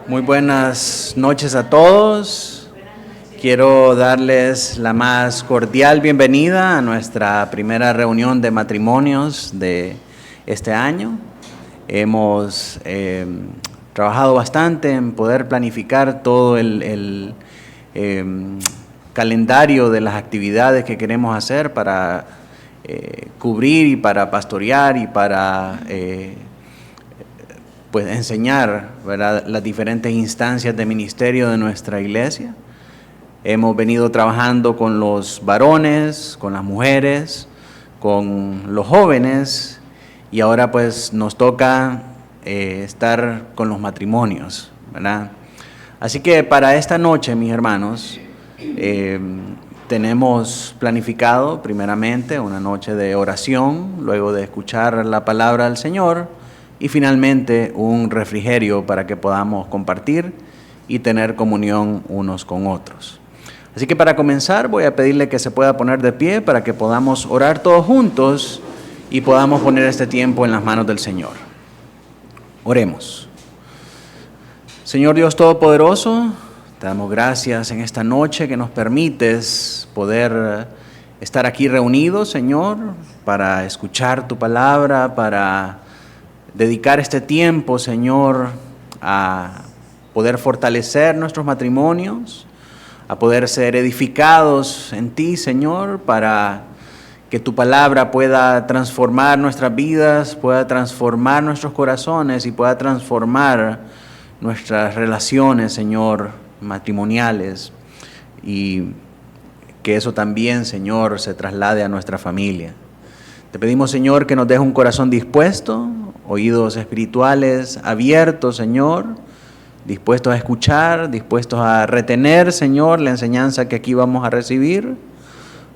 Muy buenas noches a todos. Quiero darles la más cordial bienvenida a nuestra primera reunión de matrimonios de este año. Hemos trabajado bastante en poder planificar todo el calendario de las actividades que queremos hacer para cubrir y para pastorear y para pues enseñar, ¿verdad?, las diferentes instancias de ministerio de nuestra iglesia. Hemos venido trabajando con los varones, con las mujeres, con los jóvenes y ahora pues nos toca estar con los matrimonios, ¿verdad? Así que para esta noche, mis hermanos, tenemos planificado primeramente una noche de oración, luego de escuchar la palabra del Señor y finalmente un refrigerio para que podamos compartir y tener comunión unos con otros. Así que para comenzar voy a pedirle que se pueda poner de pie para que podamos orar todos juntos y podamos poner este tiempo en las manos del Señor. Oremos. Señor Dios Todopoderoso, te damos gracias en esta noche que nos permites poder estar aquí reunidos, Señor, para escuchar tu palabra, para dedicar este tiempo, Señor, a poder fortalecer nuestros matrimonios, a poder ser edificados en ti, Señor, para que tu palabra pueda transformar nuestras vidas, pueda transformar nuestros corazones y pueda transformar nuestras relaciones, Señor, matrimoniales, y que eso también, Señor, se traslade a nuestra familia. Te pedimos, Señor, que nos deje un corazón dispuesto, oídos espirituales abiertos, Señor, dispuestos a escuchar, dispuestos a retener, Señor, la enseñanza que aquí vamos a recibir.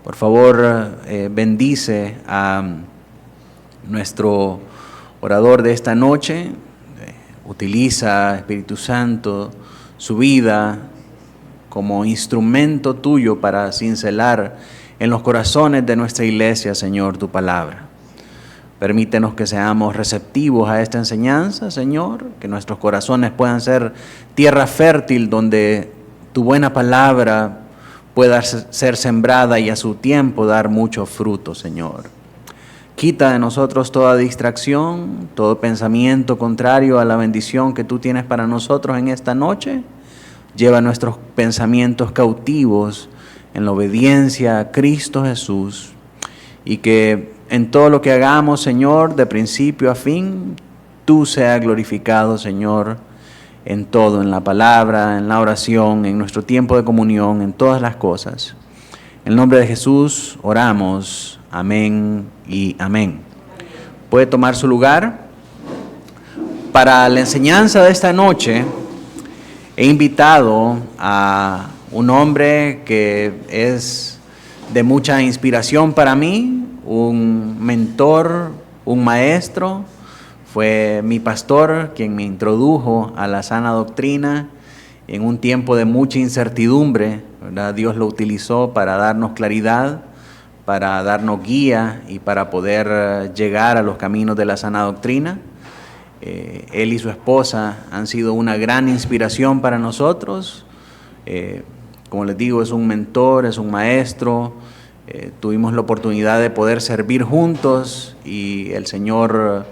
Por favor, bendice a nuestro orador de esta noche. Utiliza, Espíritu Santo, su vida como instrumento tuyo para cincelar en los corazones de nuestra iglesia, Señor, tu palabra. Permítenos que seamos receptivos a esta enseñanza, Señor, que nuestros corazones puedan ser tierra fértil donde tu buena palabra pueda ser sembrada y a su tiempo dar mucho fruto, Señor. Quita de nosotros toda distracción, todo pensamiento contrario a la bendición que tú tienes para nosotros en esta noche. Lleva nuestros pensamientos cautivos en la obediencia a Cristo Jesús y que en todo lo que hagamos, Señor, de principio a fin, tú seas glorificado, Señor, en todo, en la palabra, en la oración, en nuestro tiempo de comunión, en todas las cosas. En el nombre de Jesús oramos. Amén y amén. Puede tomar su lugar. Para la enseñanza de esta noche, he invitado a un hombre que es de mucha inspiración para mí, un mentor, un maestro. Fue mi pastor quien me introdujo a la sana doctrina en un tiempo de mucha incertidumbre, ¿verdad? Dios lo utilizó para darnos claridad, para darnos guía y para poder llegar a los caminos de la sana doctrina. Él y su esposa han sido una gran inspiración para nosotros. Como les digo, es un mentor, es un maestro. Tuvimos la oportunidad de poder servir juntos y el Señor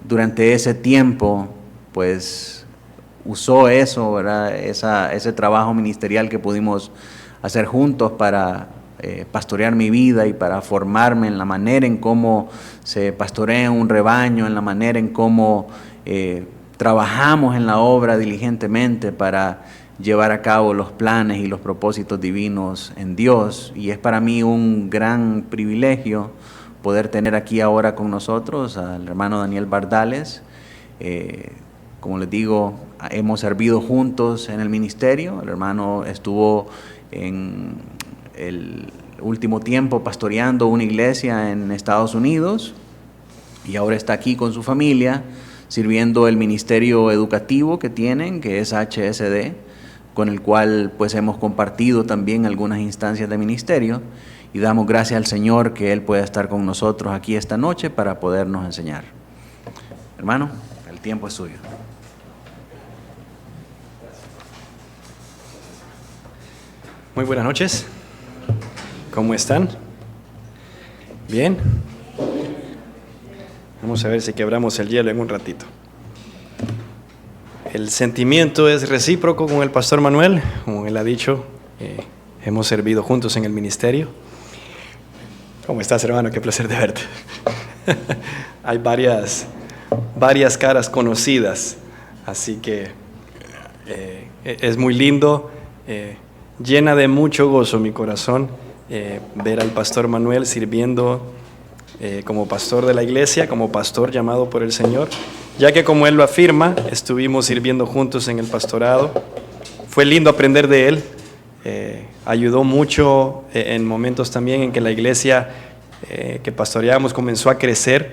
durante ese tiempo pues usó eso, ¿verdad? Ese trabajo ministerial que pudimos hacer juntos para pastorear mi vida y para formarme en la manera en cómo se pastorea un rebaño, en la manera en cómo trabajamos en la obra diligentemente para llevar a cabo los planes y los propósitos divinos en Dios. Y es para mí un gran privilegio poder tener aquí ahora con nosotros al hermano Daniel Bardales. Como les digo, hemos servido juntos en el ministerio. El hermano estuvo en el último tiempo pastoreando una iglesia en Estados Unidos y ahora está aquí con su familia sirviendo el ministerio educativo que tienen, que es HSD, con el cual pues hemos compartido también algunas instancias de ministerio y damos gracias al Señor que Él pueda estar con nosotros aquí esta noche para podernos enseñar. Hermano, el tiempo es suyo. Muy buenas noches. ¿Cómo están? ¿Bien? Vamos a ver si quebramos el hielo en un ratito. El sentimiento es recíproco con el pastor Manuel. Como él ha dicho, hemos servido juntos en el ministerio. ¿Cómo estás, hermano? Qué placer de verte. Hay varias caras conocidas, así que es muy lindo. Llena de mucho gozo mi corazón ver al pastor Manuel sirviendo como pastor de la iglesia, como pastor llamado por el Señor, ya que, como él lo afirma, estuvimos sirviendo juntos en el pastorado. Fue lindo aprender de él, ayudó mucho en momentos también en que la iglesia que pastoreábamos comenzó a crecer,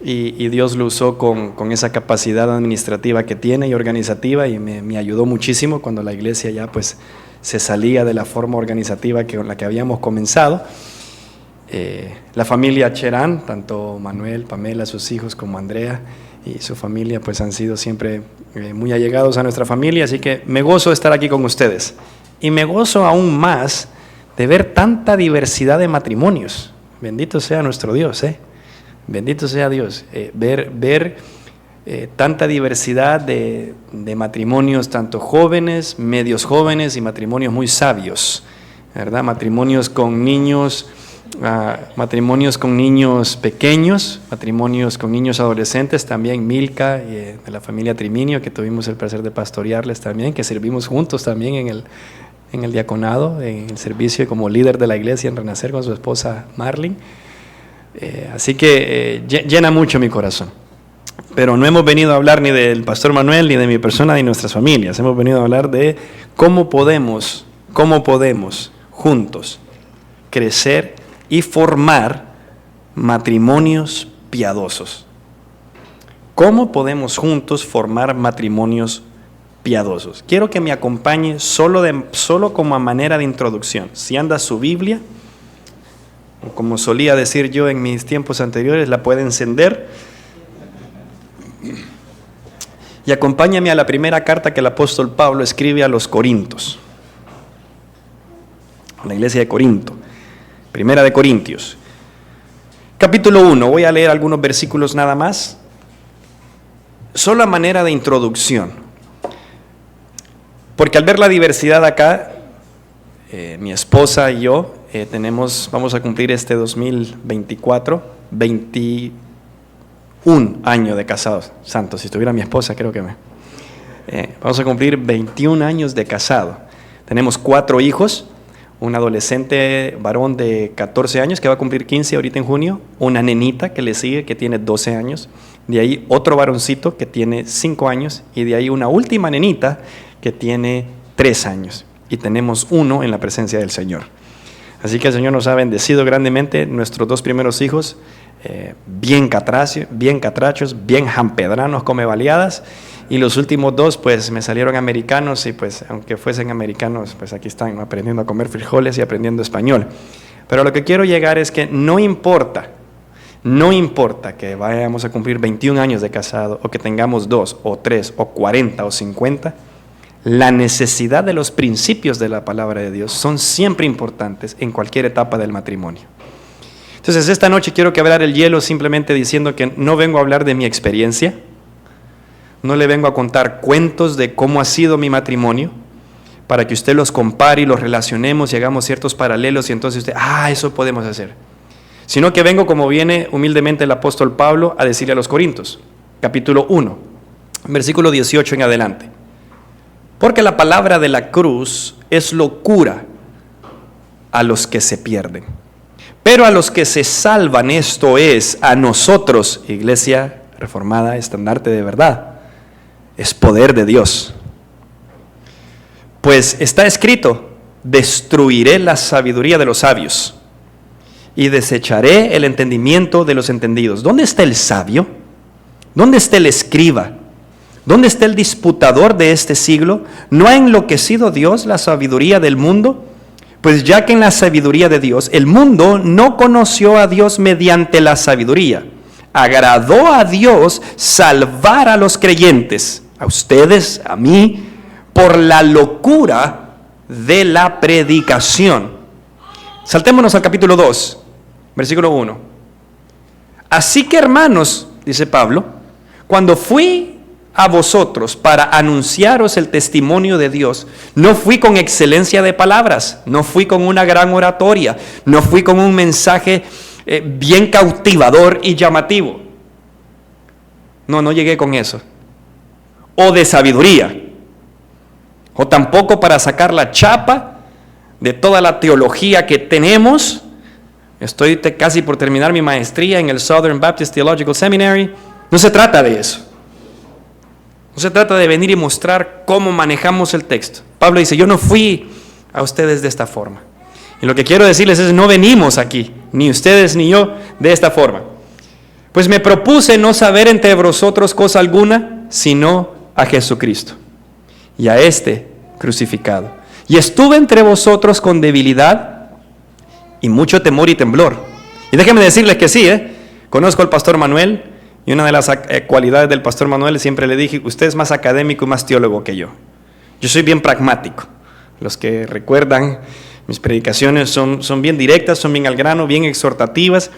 y Dios lo usó con esa capacidad administrativa que tiene y organizativa, y me ayudó muchísimo cuando la iglesia ya pues se salía de la forma organizativa con la que habíamos comenzado. La familia Cherán, tanto Manuel, Pamela, sus hijos, como Andrea y su familia, pues han sido siempre muy allegados a nuestra familia, así que me gozo de estar aquí con ustedes. Y me gozo aún más de ver tanta diversidad de matrimonios. Bendito sea nuestro Dios, bendito sea Dios. Ver tanta diversidad de matrimonios, tanto jóvenes, medios jóvenes y matrimonios muy sabios, ¿verdad? Matrimonios con niños pequeños, matrimonios con niños adolescentes, también Milka, de la familia Triminio, que tuvimos el placer de pastorearles también, que servimos juntos también en el diaconado, en el servicio como líder de la iglesia en Renacer con su esposa Marlene. Así que llena mucho mi corazón. Pero no hemos venido a hablar ni del pastor Manuel, ni de mi persona, ni de nuestras familias. Hemos venido a hablar de cómo podemos juntos crecer y formar matrimonios piadosos. ¿Cómo podemos juntos formar matrimonios piadosos? Quiero que me acompañe solo como a manera de introducción. Si anda su Biblia, o como solía decir yo en mis tiempos anteriores, la puede encender. Y acompáñame a la primera carta que el apóstol Pablo escribe a los Corintios, a la iglesia de Corinto. Primera de Corintios, capítulo 1. Voy a leer algunos versículos nada más, solo a manera de introducción, porque al ver la diversidad acá, mi esposa y yo vamos a cumplir este 2024 21 años de casados. Santo, si estuviera mi esposa, creo que vamos a cumplir 21 años de casado. Tenemos 4 hijos, un adolescente varón de 14 años que va a cumplir 15 ahorita en junio, una nenita que le sigue que tiene 12 años, de ahí otro varoncito que tiene 5 años, y de ahí una última nenita que tiene 3 años. Y tenemos uno en la presencia del Señor. Así que el Señor nos ha bendecido grandemente. Nuestros 2 primeros hijos, bien catrachos, bien jampedranos, come baleadas, y los últimos 2 pues me salieron americanos, y pues aunque fuesen americanos, pues aquí están, ¿no?, aprendiendo a comer frijoles y aprendiendo español. Pero lo que quiero llegar es que no importa que vayamos a cumplir 21 años de casado, o que tengamos 2 o 3 o 40 o 50, la necesidad de los principios de la palabra de Dios son siempre importantes en cualquier etapa del matrimonio. Entonces, esta noche quiero quebrar el hielo simplemente diciendo que no vengo a hablar de mi experiencia, no le vengo a contar cuentos de cómo ha sido mi matrimonio, para que usted los compare y los relacionemos y hagamos ciertos paralelos, y entonces usted, eso podemos hacer. Sino que vengo, como viene humildemente el apóstol Pablo, a decirle a los Corintios, capítulo 1, versículo 18 en adelante. Porque la palabra de la cruz es locura a los que se pierden, pero a los que se salvan, esto es, a nosotros, Iglesia Reformada, Estandarte de Verdad, es poder de Dios. Pues está escrito, destruiré la sabiduría de los sabios y desecharé el entendimiento de los entendidos. ¿Dónde está el sabio? ¿Dónde está el escriba? ¿Dónde está el disputador de este siglo? ¿No ha enloquecido Dios la sabiduría del mundo? Pues ya que en la sabiduría de Dios, el mundo no conoció a Dios mediante la sabiduría. Agradó a Dios salvar a los creyentes, a ustedes, a mí, por la locura de la predicación. Saltémonos al capítulo 2, versículo 1. Así que, hermanos, dice Pablo, cuando fui a vosotros para anunciaros el testimonio de Dios, no fui con excelencia de palabras, no fui con una gran oratoria, no fui con un mensaje bien cautivador y llamativo. No llegué con eso. O de sabiduría, o tampoco para sacar la chapa de toda la teología que tenemos. Estoy casi por terminar mi maestría en el Southern Baptist Theological Seminary. No se trata de eso. No se trata de venir y mostrar cómo manejamos el texto. Pablo dice, yo no fui a ustedes de esta forma. Y lo que quiero decirles es, no venimos aquí, ni ustedes ni yo, de esta forma. Pues me propuse no saber entre vosotros cosa alguna, sino a Jesucristo y a este crucificado. Y estuve entre vosotros con debilidad y mucho temor y temblor. Y déjenme decirles que sí, conozco al pastor Manuel, y una de las cualidades del pastor Manuel, siempre le dije, usted es más académico y más teólogo que yo. Yo soy bien pragmático. Los que recuerdan, mis predicaciones son bien directas, son bien al grano, bien exhortativas,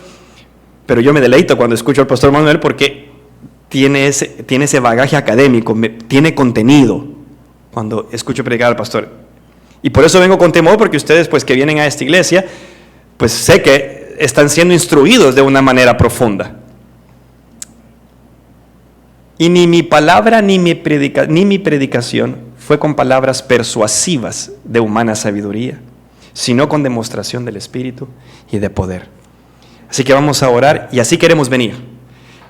pero yo me deleito cuando escucho al pastor Manuel porque tiene ese bagaje académico, tiene contenido cuando escucho predicar al pastor. Y por eso vengo con temor, porque ustedes pues que vienen a esta iglesia, pues sé que están siendo instruidos de una manera profunda. Y ni mi palabra ni mi predicación fue con palabras persuasivas de humana sabiduría, sino con demostración del Espíritu y de poder. Así que vamos a orar y así queremos venir.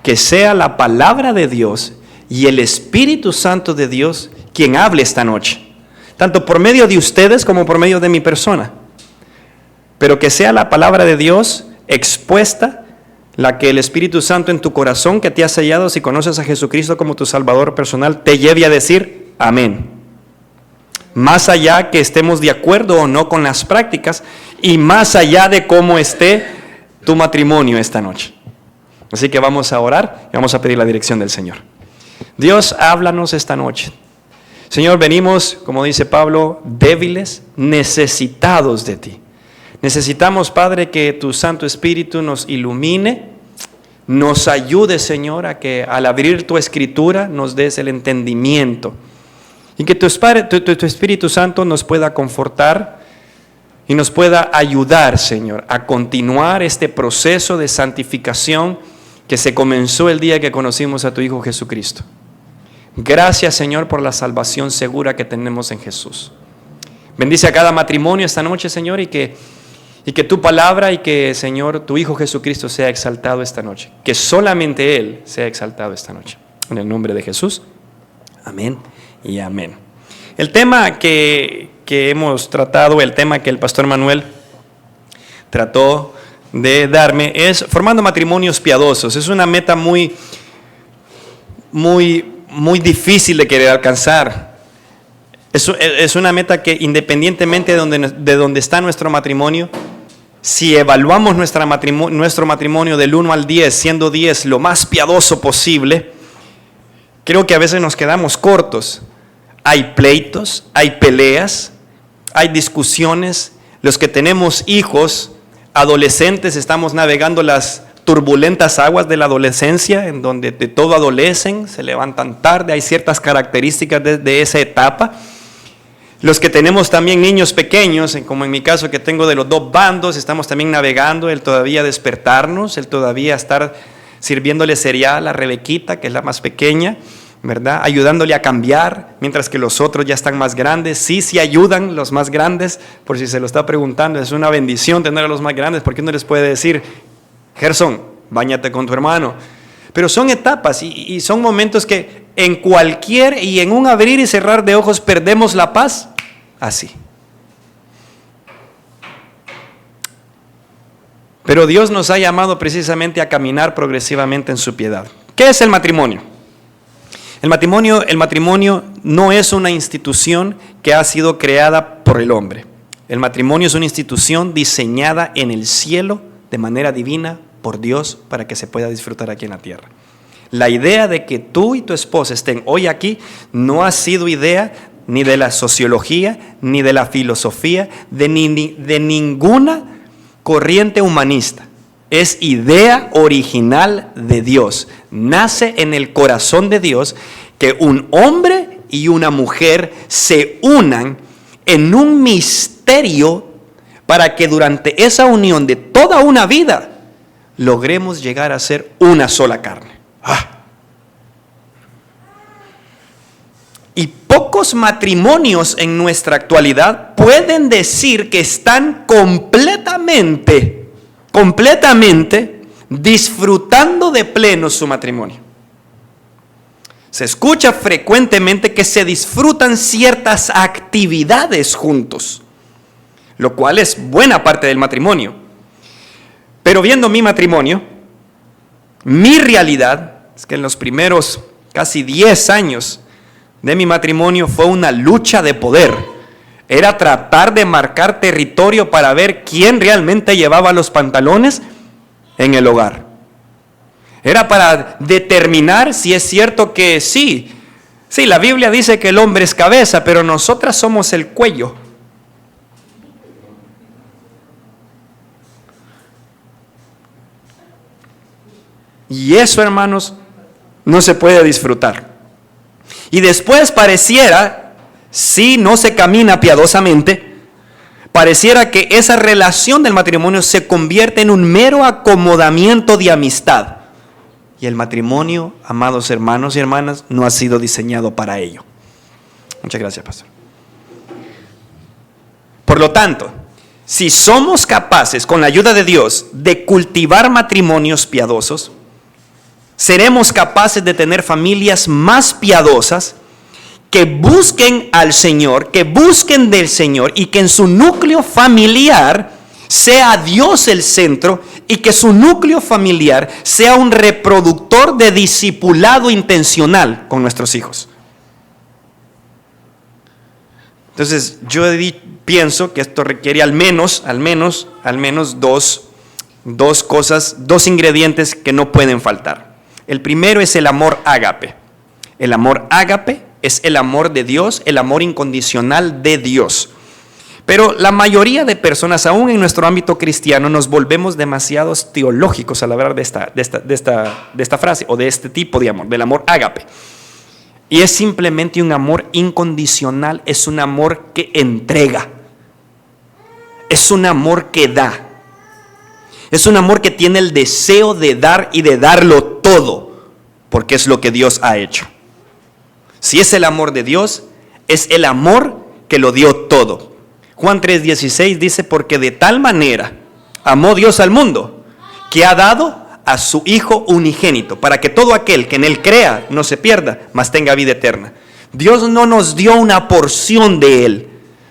Que sea la palabra de Dios y el Espíritu Santo de Dios quien hable esta noche, tanto por medio de ustedes como por medio de mi persona. Pero que sea la palabra de Dios expuesta, la que el Espíritu Santo en tu corazón que te ha sellado, si conoces a Jesucristo como tu Salvador personal, te lleve a decir amén. Más allá que estemos de acuerdo o no con las prácticas y más allá de cómo esté tu matrimonio esta noche. Así que vamos a orar y vamos a pedir la dirección del Señor. Dios, háblanos esta noche. Señor, venimos, como dice Pablo, débiles, necesitados de ti. Necesitamos, Padre, que tu Santo Espíritu nos ilumine, nos ayude, Señor, a que al abrir tu Escritura nos des el entendimiento. Y que tu Espíritu Santo nos pueda confortar y nos pueda ayudar, Señor, a continuar este proceso de santificación que se comenzó el día que conocimos a tu Hijo Jesucristo. Gracias, Señor, por la salvación segura que tenemos en Jesús. Bendice a cada matrimonio esta noche, Señor, y que tu palabra y que, Señor, tu Hijo Jesucristo sea exaltado esta noche. Que solamente Él sea exaltado esta noche. En el nombre de Jesús. Amén y amén. El tema que hemos tratado, el tema que el pastor Manuel trató de darme es formando matrimonios piadosos. Es una meta muy difícil de querer alcanzar. Es una meta que independientemente de donde está nuestro matrimonio, si evaluamos nuestro matrimonio del 1 al 10, siendo 10 lo más piadoso posible, creo que a veces nos quedamos cortos. Hay pleitos, hay peleas, hay discusiones. Los que tenemos hijos adolescentes estamos navegando las turbulentas aguas de la adolescencia, en donde de todo adolecen, se levantan tarde, hay ciertas características de esa etapa. Los que tenemos también niños pequeños, como en mi caso que tengo de los dos bandos, estamos también navegando el todavía despertarnos, el todavía estar sirviéndole cereal a Rebequita, que es la más pequeña, ¿verdad? Ayudándole a cambiar, mientras que los otros ya están más grandes. Sí ayudan los más grandes, por si se lo está preguntando, es una bendición tener a los más grandes, porque uno les puede decir, Gerson, báñate con tu hermano. Pero son etapas y son momentos que en un abrir y cerrar de ojos perdemos la paz, así. Pero Dios nos ha llamado precisamente a caminar progresivamente en su piedad. ¿Qué es el matrimonio? El matrimonio no es una institución que ha sido creada por el hombre. El matrimonio es una institución diseñada en el cielo de manera divina por Dios para que se pueda disfrutar aquí en la tierra. La idea de que tú y tu esposa estén hoy aquí no ha sido idea ni de la sociología, ni de la filosofía, de ninguna corriente humanista. Es idea original de Dios. Nace en el corazón de Dios que un hombre y una mujer se unan en un misterio para que durante esa unión de toda una vida logremos llegar a ser una sola carne. Y pocos matrimonios en nuestra actualidad pueden decir que están completamente disfrutando de pleno su matrimonio. Se escucha frecuentemente que se disfrutan ciertas actividades juntos, lo cual es buena parte del matrimonio. Pero viendo mi matrimonio, mi realidad es que en los primeros casi 10 años de mi matrimonio fue una lucha de poder. Era tratar de marcar territorio para ver quién realmente llevaba los pantalones en el hogar. Era para determinar si es cierto que sí, la Biblia dice que el hombre es cabeza, pero nosotras somos el cuello. Y eso, hermanos, no se puede disfrutar. Y después pareciera, si no se camina piadosamente, pareciera que esa relación del matrimonio se convierte en un mero acomodamiento de amistad. Y el matrimonio, amados hermanos y hermanas, no ha sido diseñado para ello. Muchas gracias, pastor. Por lo tanto, si somos capaces, con la ayuda de Dios, de cultivar matrimonios piadosos, seremos capaces de tener familias más piadosas, que busquen al Señor, que busquen del Señor, y que en su núcleo familiar sea Dios el centro, y que su núcleo familiar sea un reproductor de discipulado intencional con nuestros hijos. Entonces yo pienso que esto requiere al menos dos cosas, dos ingredientes que no pueden faltar. El primero es el amor ágape. El amor ágape es el amor de Dios, el amor incondicional de Dios. Pero la mayoría de personas, aún en nuestro ámbito cristiano, nos volvemos demasiados teológicos al hablar de esta frase, o de este tipo de amor, del amor ágape. Y es simplemente un amor incondicional, es un amor que entrega, es un amor que da, es un amor que tiene el deseo de dar y de darlo todo, porque es lo que Dios ha hecho. Si es el amor de Dios, es el amor que lo dio todo. Juan 3:16 dice, porque de tal manera amó Dios al mundo, que ha dado a su Hijo unigénito, para que todo aquel que en Él crea no se pierda, mas tenga vida eterna. Dios no nos dio una porción de Él,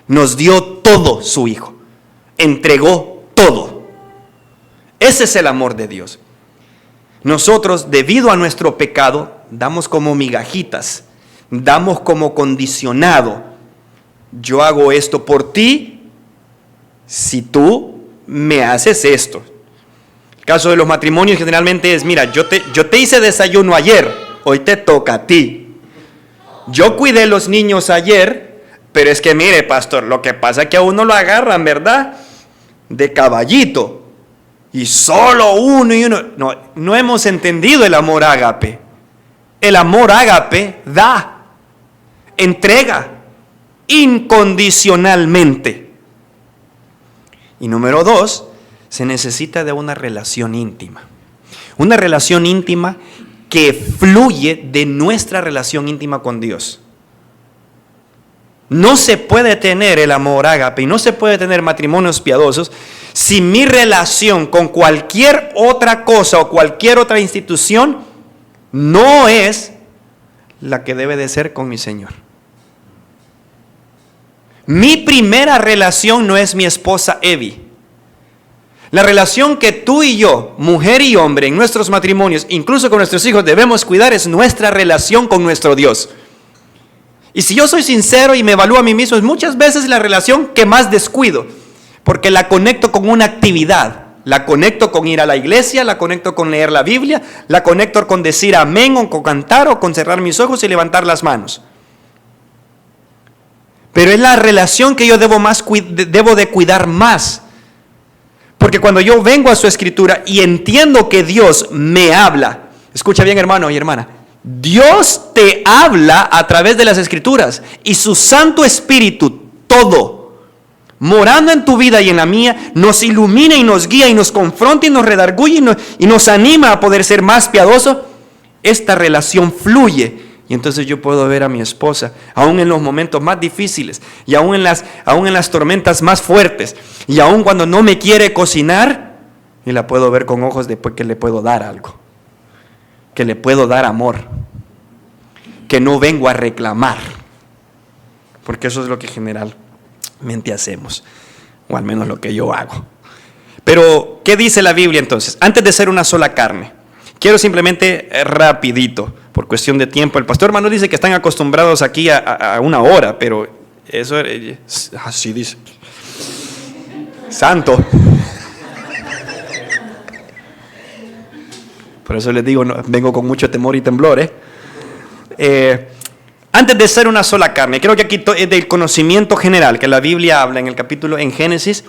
nos dio todo su Hijo, entregó todo. Ese es el amor de Dios. Nosotros, debido a nuestro pecado, damos como migajitas, damos como condicionado. Yo hago esto por ti si tú me haces esto. El caso de los matrimonios generalmente es, mira, yo te hice desayuno ayer, hoy te toca a ti. Yo cuidé los niños ayer, pero es que mire, pastor, lo que pasa es que a uno lo agarran, ¿verdad? De caballito. Y solo uno y uno. No hemos entendido el amor ágape. El amor ágape da, entrega incondicionalmente. Y número 2, se necesita de una relación íntima. Una relación íntima que fluye de nuestra relación íntima con Dios. No se puede tener el amor ágape y no se puede tener matrimonios piadosos si mi relación con cualquier otra cosa o cualquier otra institución no es la que debe de ser con mi Señor. Mi primera relación no es mi esposa Evi. La relación que tú y yo, mujer y hombre, en nuestros matrimonios, incluso con nuestros hijos, debemos cuidar es nuestra relación con nuestro Dios. Y si yo soy sincero y me evalúo a mí mismo, es muchas veces la relación que más descuido, porque la conecto con una actividad. La conecto con ir a la iglesia, la conecto con leer la Biblia, la conecto con decir amén, o con cantar, o con cerrar mis ojos y levantar las manos. Pero es la relación que yo debo de cuidar más. Porque cuando yo vengo a su escritura y entiendo que Dios me habla, escucha bien, hermano y hermana, Dios te habla a través de las escrituras y su Santo Espíritu, todo, morando en tu vida y en la mía, nos ilumina y nos guía y nos confronta y nos redarguye y nos anima a poder ser más piadoso. Esta relación fluye. Y entonces yo puedo ver a mi esposa, aún en los momentos más difíciles, y aún en las tormentas más fuertes, y aún cuando no me quiere cocinar, y la puedo ver con ojos de que le puedo dar algo, que le puedo dar amor, que no vengo a reclamar, porque eso es lo que generalmente hacemos, o al menos lo que yo hago. Pero, ¿qué dice la Biblia entonces? Antes de ser una sola carne, quiero simplemente rapidito, por cuestión de tiempo. El pastor Manuel dice que están acostumbrados aquí a una hora, pero eso así dice. Santo. Por eso les digo, vengo con mucho temor y temblor. Antes de ser una sola carne, creo que aquí es del conocimiento general que la Biblia habla en Génesis,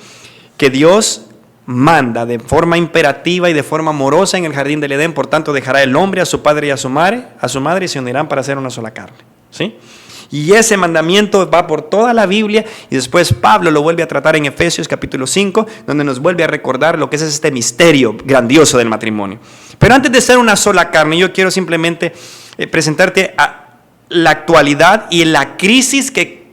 que Dios manda de forma imperativa y de forma amorosa en el jardín del Edén. Por tanto, dejará el hombre a su padre y a su madre y se unirán para hacer una sola carne, ¿sí? Y ese mandamiento va por toda la Biblia, y después Pablo lo vuelve a tratar en Efesios capítulo 5, donde nos vuelve a recordar lo que es este misterio grandioso del matrimonio. Pero antes de ser una sola carne, yo quiero simplemente presentarte a la actualidad y la crisis que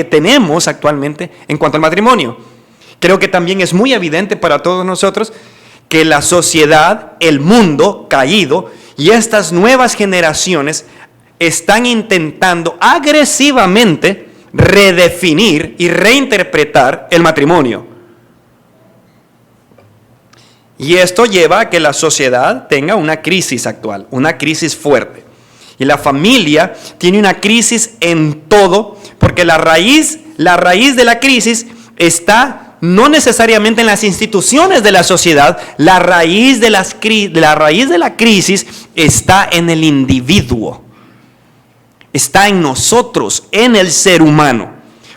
tenemos actualmente en cuanto al matrimonio. Creo que también es muy evidente para todos nosotros que la sociedad, el mundo caído y estas nuevas generaciones están intentando agresivamente redefinir y reinterpretar el matrimonio. Y esto lleva a que la sociedad tenga una crisis actual, una crisis fuerte. Y la familia tiene una crisis en todo, porque la raíz de la crisis está no necesariamente en las instituciones de la sociedad. La raíz de la crisis está en el individuo. Está en nosotros, en el ser humano.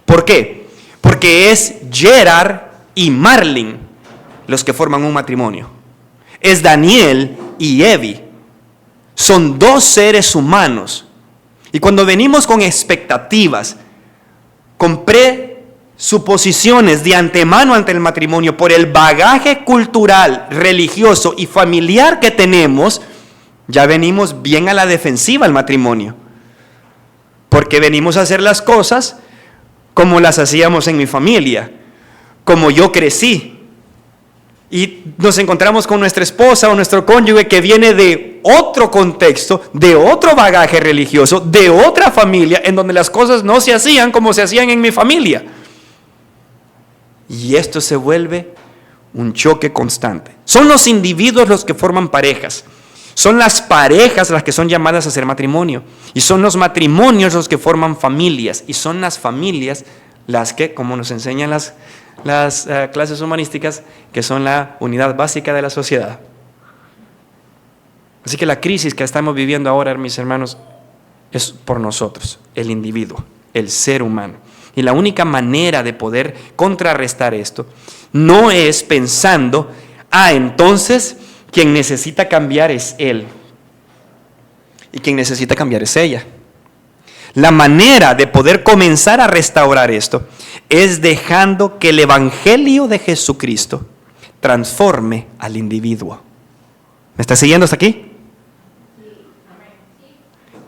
¿Por qué? Porque es Gerard y Marlene los que forman un matrimonio. Es Daniel y Evie. Son dos seres humanos. Y cuando venimos con expectativas, con presuposiciones de antemano ante el matrimonio, por el bagaje cultural, religioso y familiar que tenemos, ya venimos bien a la defensiva al matrimonio. Porque venimos a hacer las cosas como las hacíamos en mi familia, como yo crecí. Y nos encontramos con nuestra esposa o nuestro cónyuge que viene de otro contexto, de otro bagaje religioso, de otra familia, en donde las cosas no se hacían como se hacían en mi familia. Y esto se vuelve un choque constante. Son los individuos los que forman parejas. Son las parejas las que son llamadas a hacer matrimonio. Y son los matrimonios los que forman familias. Y son las familias las que, como nos enseñan las clases humanísticas, que son la unidad básica de la sociedad. Así que la crisis que estamos viviendo ahora, mis hermanos, es por nosotros, el individuo, el ser humano. Y la única manera de poder contrarrestar esto no es pensando, entonces quien necesita cambiar es él y quien necesita cambiar es ella. La manera de poder comenzar a restaurar esto es dejando que el Evangelio de Jesucristo transforme al individuo. ¿Me está siguiendo hasta aquí?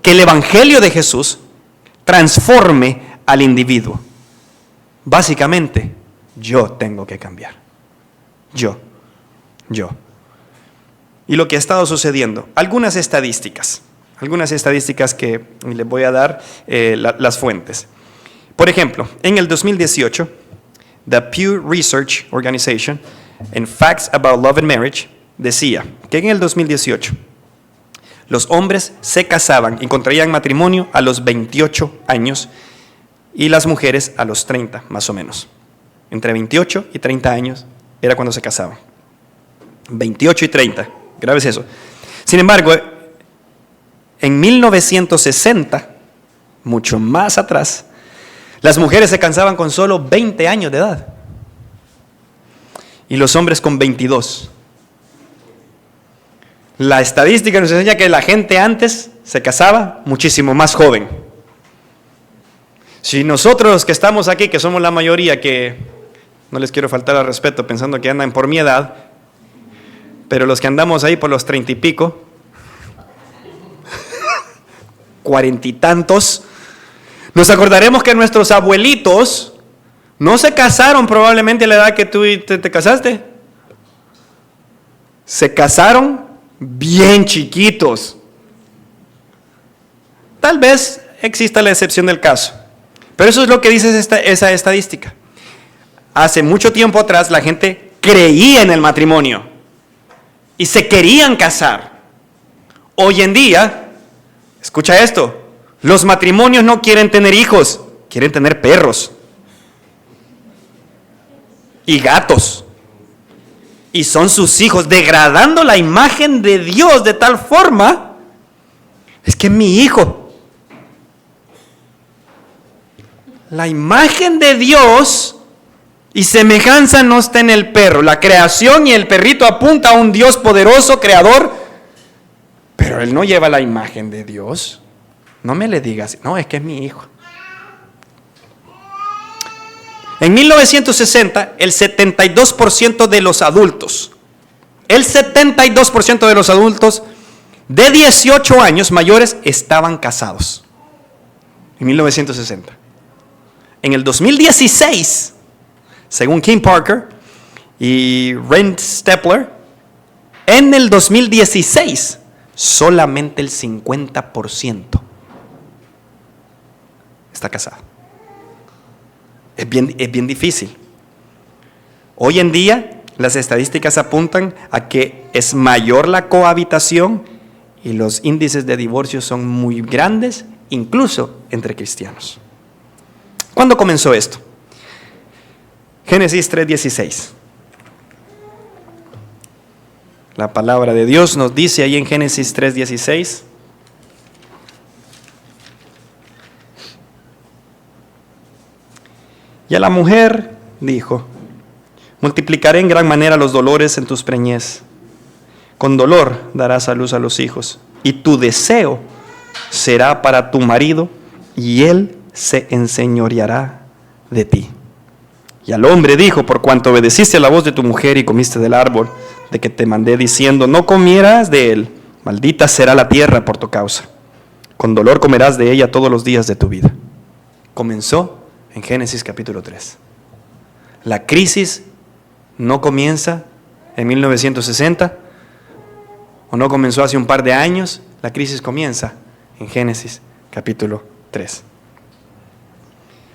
Que el Evangelio de Jesús transforme al individuo. Básicamente, yo tengo que cambiar. Yo. Y lo que ha estado sucediendo, algunas estadísticas que les voy a dar las fuentes. Por ejemplo, en el 2018, The Pew Research Organization, en Facts About Love and Marriage, decía que en el 2018 los hombres se casaban y contraían matrimonio a los 28 años y las mujeres a los 30, más o menos. Entre 28 y 30 años era cuando se casaban. 28 y 30, grave es eso. Sin embargo, en 1960, mucho más atrás, Las mujeres se casaban con solo 20 años de edad y los hombres con 22. La estadística nos enseña que la gente antes se casaba muchísimo más joven. Si nosotros que estamos aquí, que somos la mayoría, que no les quiero faltar al respeto pensando que andan por mi edad, pero los que andamos ahí por los 30 y pico, 40 y tantos, nos acordaremos que nuestros abuelitos no se casaron probablemente a la edad que tú te casaste. Se casaron bien chiquitos. Tal vez exista la excepción del caso, pero eso es lo que dice esa estadística. Hace mucho tiempo atrás la gente creía en el matrimonio y se querían casar. Hoy en día, escucha esto, los matrimonios no quieren tener hijos, quieren tener perros y gatos. Y son sus hijos, degradando la imagen de Dios de tal forma, es que es mi hijo. La imagen de Dios y semejanza no está en el perro. La creación y el perrito apunta a un Dios poderoso, creador, pero él no lleva la imagen de Dios. No me le digas, no, es que es mi hijo. En 1960, el 72% de los adultos, de 18 años mayores estaban casados. En 1960. En el 2016, según Kim Parker y Rent Stepler, en el 2016, solamente el 50% está casado. Es bien difícil. Hoy en día, las estadísticas apuntan a que es mayor la cohabitación y los índices de divorcio son muy grandes, incluso entre cristianos. ¿Cuándo comenzó esto? Génesis 3:16. La palabra de Dios nos dice ahí en Génesis 3:16. Y a la mujer dijo: multiplicaré en gran manera los dolores en tus preñez. Con dolor darás a luz a los hijos, y tu deseo será para tu marido, y él se enseñoreará de ti. Y al hombre dijo: por cuanto obedeciste a la voz de tu mujer y comiste del árbol de que te mandé diciendo, no comieras de él, maldita será la tierra por tu causa. Con dolor comerás de ella todos los días de tu vida. Comenzó en Génesis capítulo 3. La crisis no comienza en 1960 o no comenzó hace un par de años. La crisis comienza en Génesis capítulo 3.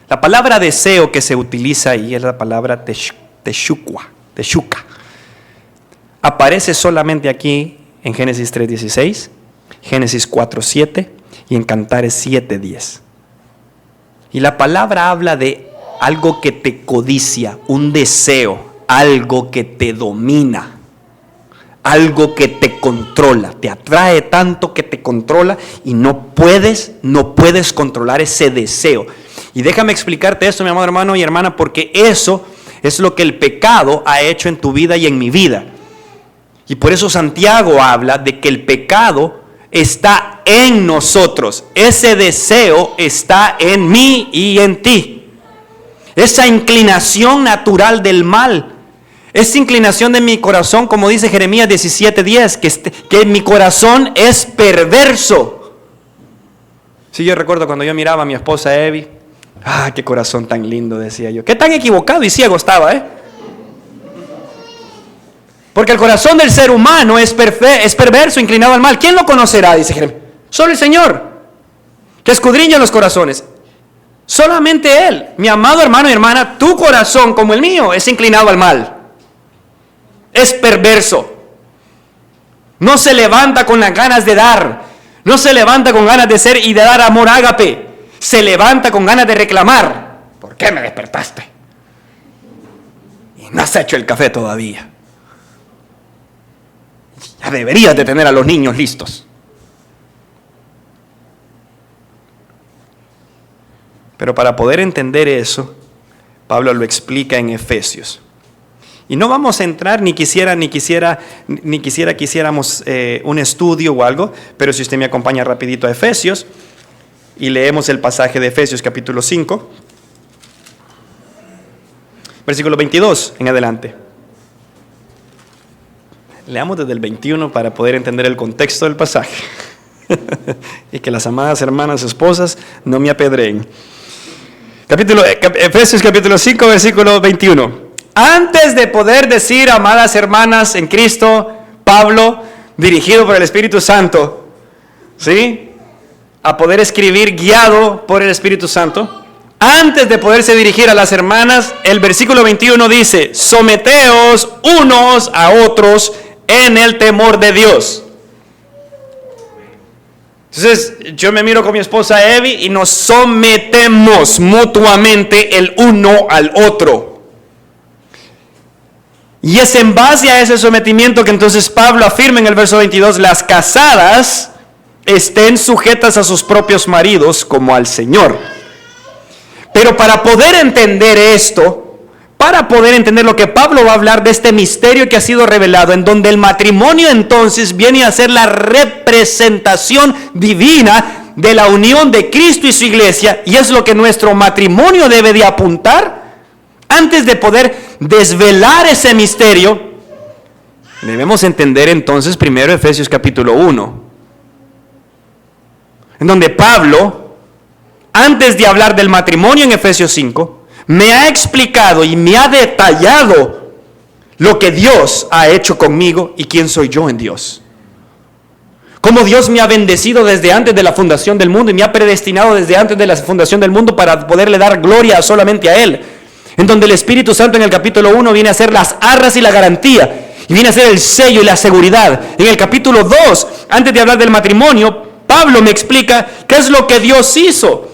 La palabra deseo que se utiliza ahí es la palabra teshuka. Aparece solamente aquí en Génesis 3:16, Génesis 4:7 y en Cantares 7:10. Y la palabra habla de algo que te codicia, un deseo, algo que te domina, algo que te controla, te atrae tanto que te controla y no puedes controlar ese deseo. Y déjame explicarte esto, mi amado hermano y hermana, porque eso es lo que el pecado ha hecho en tu vida y en mi vida. Y por eso Santiago habla de que el pecado está en nosotros. Ese deseo está en mí y en ti. Esa inclinación natural del mal, esa inclinación de mi corazón, como dice Jeremías 17:10, que mi corazón es perverso. Sí, yo recuerdo cuando yo miraba a mi esposa Evi, qué corazón tan lindo, decía yo. Qué tan equivocado y ciego estaba, Porque el corazón del ser humano es perverso, inclinado al mal. ¿Quién lo conocerá? Dice Jeremías. Solo el Señor, que escudriña los corazones. Solamente Él. Mi amado hermano y hermana, tu corazón, como el mío, es inclinado al mal. Es perverso. No se levanta con las ganas de dar. No se levanta con ganas de ser y de dar amor ágape. Se levanta con ganas de reclamar. ¿Por qué me despertaste? Y no has hecho el café todavía. Ya deberías de tener a los niños listos. Pero para poder entender eso, Pablo lo explica en Efesios. Y no vamos a entrar, ni quisiéramos un estudio o algo, pero si usted me acompaña rapidito a Efesios y leemos el pasaje de Efesios capítulo 5, versículo 22 en adelante. Leamos desde el 21 para poder entender el contexto del pasaje. Y que las amadas hermanas esposas no me apedreen. Efesios capítulo 5, versículo 21. Antes de poder decir, amadas hermanas en Cristo, Pablo, dirigido por el Espíritu Santo, ¿sí?, a poder escribir guiado por el Espíritu Santo, antes de poderse dirigir a las hermanas, el versículo 21 dice: someteos unos a otros en el temor de Dios. Entonces, yo me miro con mi esposa Evi y nos sometemos mutuamente el uno al otro. Y es en base a ese sometimiento que entonces Pablo afirma en el verso 22, las casadas estén sujetas a sus propios maridos como al Señor. Pero para poder entender esto, para poder entender lo que Pablo va a hablar de este misterio que ha sido revelado, en donde el matrimonio entonces viene a ser la representación divina de la unión de Cristo y su iglesia, y es lo que nuestro matrimonio debe de apuntar. Antes de poder desvelar ese misterio, debemos entender entonces primero Efesios capítulo 1, en donde Pablo, antes de hablar del matrimonio en Efesios 5, me ha explicado y me ha detallado lo que Dios ha hecho conmigo y quién soy yo en Dios. Cómo Dios me ha bendecido desde antes de la fundación del mundo y me ha predestinado desde antes de la fundación del mundo para poderle dar gloria solamente a Él. En donde el Espíritu Santo en el capítulo 1 viene a ser las arras y la garantía, y viene a ser el sello y la seguridad. En el capítulo 2, antes de hablar del matrimonio, Pablo me explica qué es lo que Dios hizo,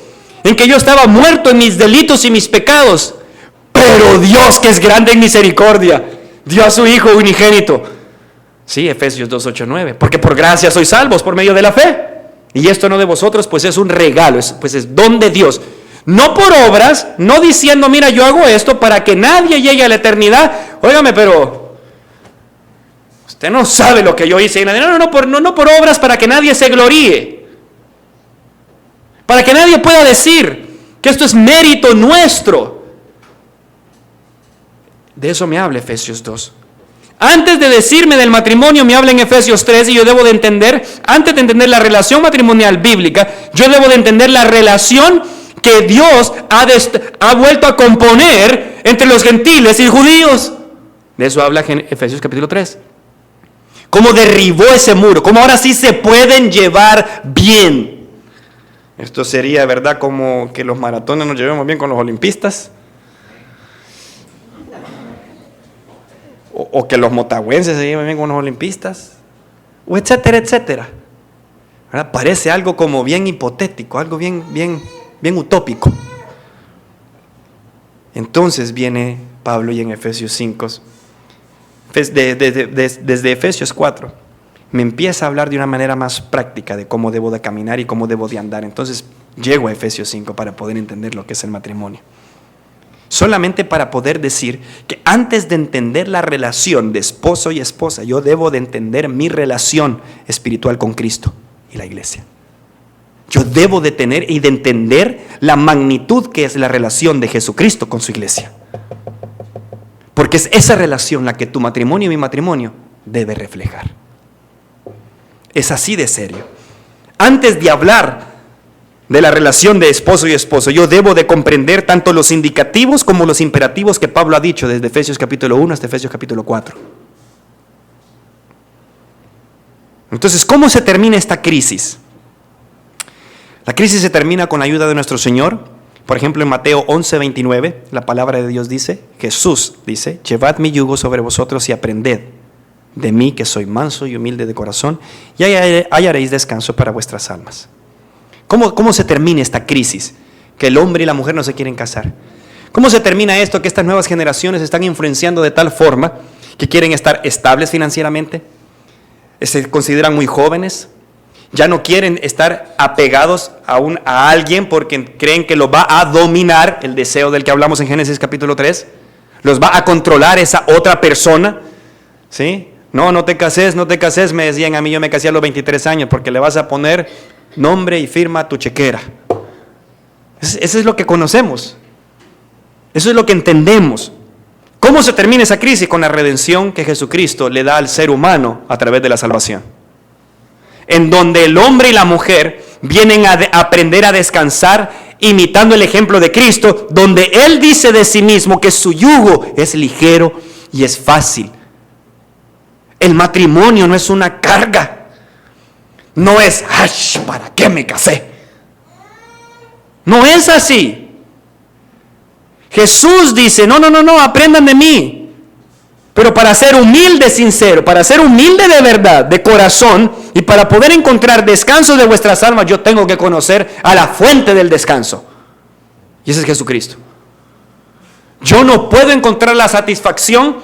en que yo estaba muerto en mis delitos y mis pecados, pero Dios, que es grande en misericordia, dio a su Hijo unigénito. Sí, Efesios 2, 8, 9, porque por gracia sois salvos por medio de la fe, y esto no de vosotros, pues es un regalo, pues es don de Dios. No por obras, no diciendo, mira, yo hago esto para que nadie llegue a la eternidad. Óigame, pero usted no sabe lo que yo hice. No por obras para que nadie se gloríe. Para que nadie pueda decir que esto es mérito nuestro. De eso me habla Efesios 2. Antes de decirme del matrimonio, me habla en Efesios 3, y yo debo de entender, antes de entender la relación matrimonial bíblica, yo debo de entender la relación que Dios ha vuelto a componer entre los gentiles y judíos. De eso habla Efesios capítulo 3. Cómo derribó ese muro, cómo ahora sí se pueden llevar bien. Esto sería, ¿verdad?, como que los maratones nos llevemos bien con los olimpistas. O que los motagüenses se lleven bien con los olimpistas. O etcétera, etcétera. ¿Verdad? Parece algo como bien hipotético, algo bien utópico. Entonces viene Pablo y en Efesios 5, desde Efesios 4, me empieza a hablar de una manera más práctica de cómo debo de caminar y cómo debo de andar. Entonces llego a Efesios 5 para poder entender lo que es el matrimonio. Solamente para poder decir que antes de entender la relación de esposo y esposa, yo debo de entender mi relación espiritual con Cristo y la iglesia. Yo debo de tener y de entender la magnitud que es la relación de Jesucristo con su iglesia. Porque es esa relación la que tu matrimonio y mi matrimonio debe reflejar. Es así de serio. Antes de hablar de la relación de esposo y esposo, yo debo de comprender tanto los indicativos como los imperativos que Pablo ha dicho desde Efesios capítulo 1 hasta Efesios capítulo 4. Entonces, ¿cómo se termina esta crisis? La crisis se termina con la ayuda de nuestro Señor. Por ejemplo, en Mateo 11:29, la palabra de Dios dice, Jesús dice, llevad mi yugo sobre vosotros y aprended de mí, que soy manso y humilde de corazón, y hallaréis descanso para vuestras almas. ¿Cómo se termina esta crisis? Que el hombre y la mujer no se quieren casar. ¿Cómo se termina esto? Que estas nuevas generaciones están influenciando de tal forma que quieren estar estables financieramente, se consideran muy jóvenes Ya no quieren estar apegados a alguien porque creen que los va a dominar, el deseo del que hablamos en Génesis capítulo 3. Los va a controlar esa otra persona. ¿Sí? No te cases, me decían a mí, yo me casé a los 23 años porque le vas a poner nombre y firma a tu chequera. Eso es lo que conocemos. Eso es lo que entendemos. ¿Cómo se termina esa crisis? Con la redención que Jesucristo le da al ser humano a través de la salvación. En donde el hombre y la mujer vienen a aprender a descansar imitando el ejemplo de Cristo, donde Él dice de sí mismo que su yugo es ligero y es fácil. El matrimonio no es una carga. No es, ¡ay, para qué me casé! No es así. Jesús dice, no, aprendan de mí. Pero para ser humilde, sincero, para ser humilde de verdad, de corazón, y para poder encontrar descanso de vuestras almas, yo tengo que conocer a la fuente del descanso. Y ese es Jesucristo. Yo no puedo encontrar la satisfacción,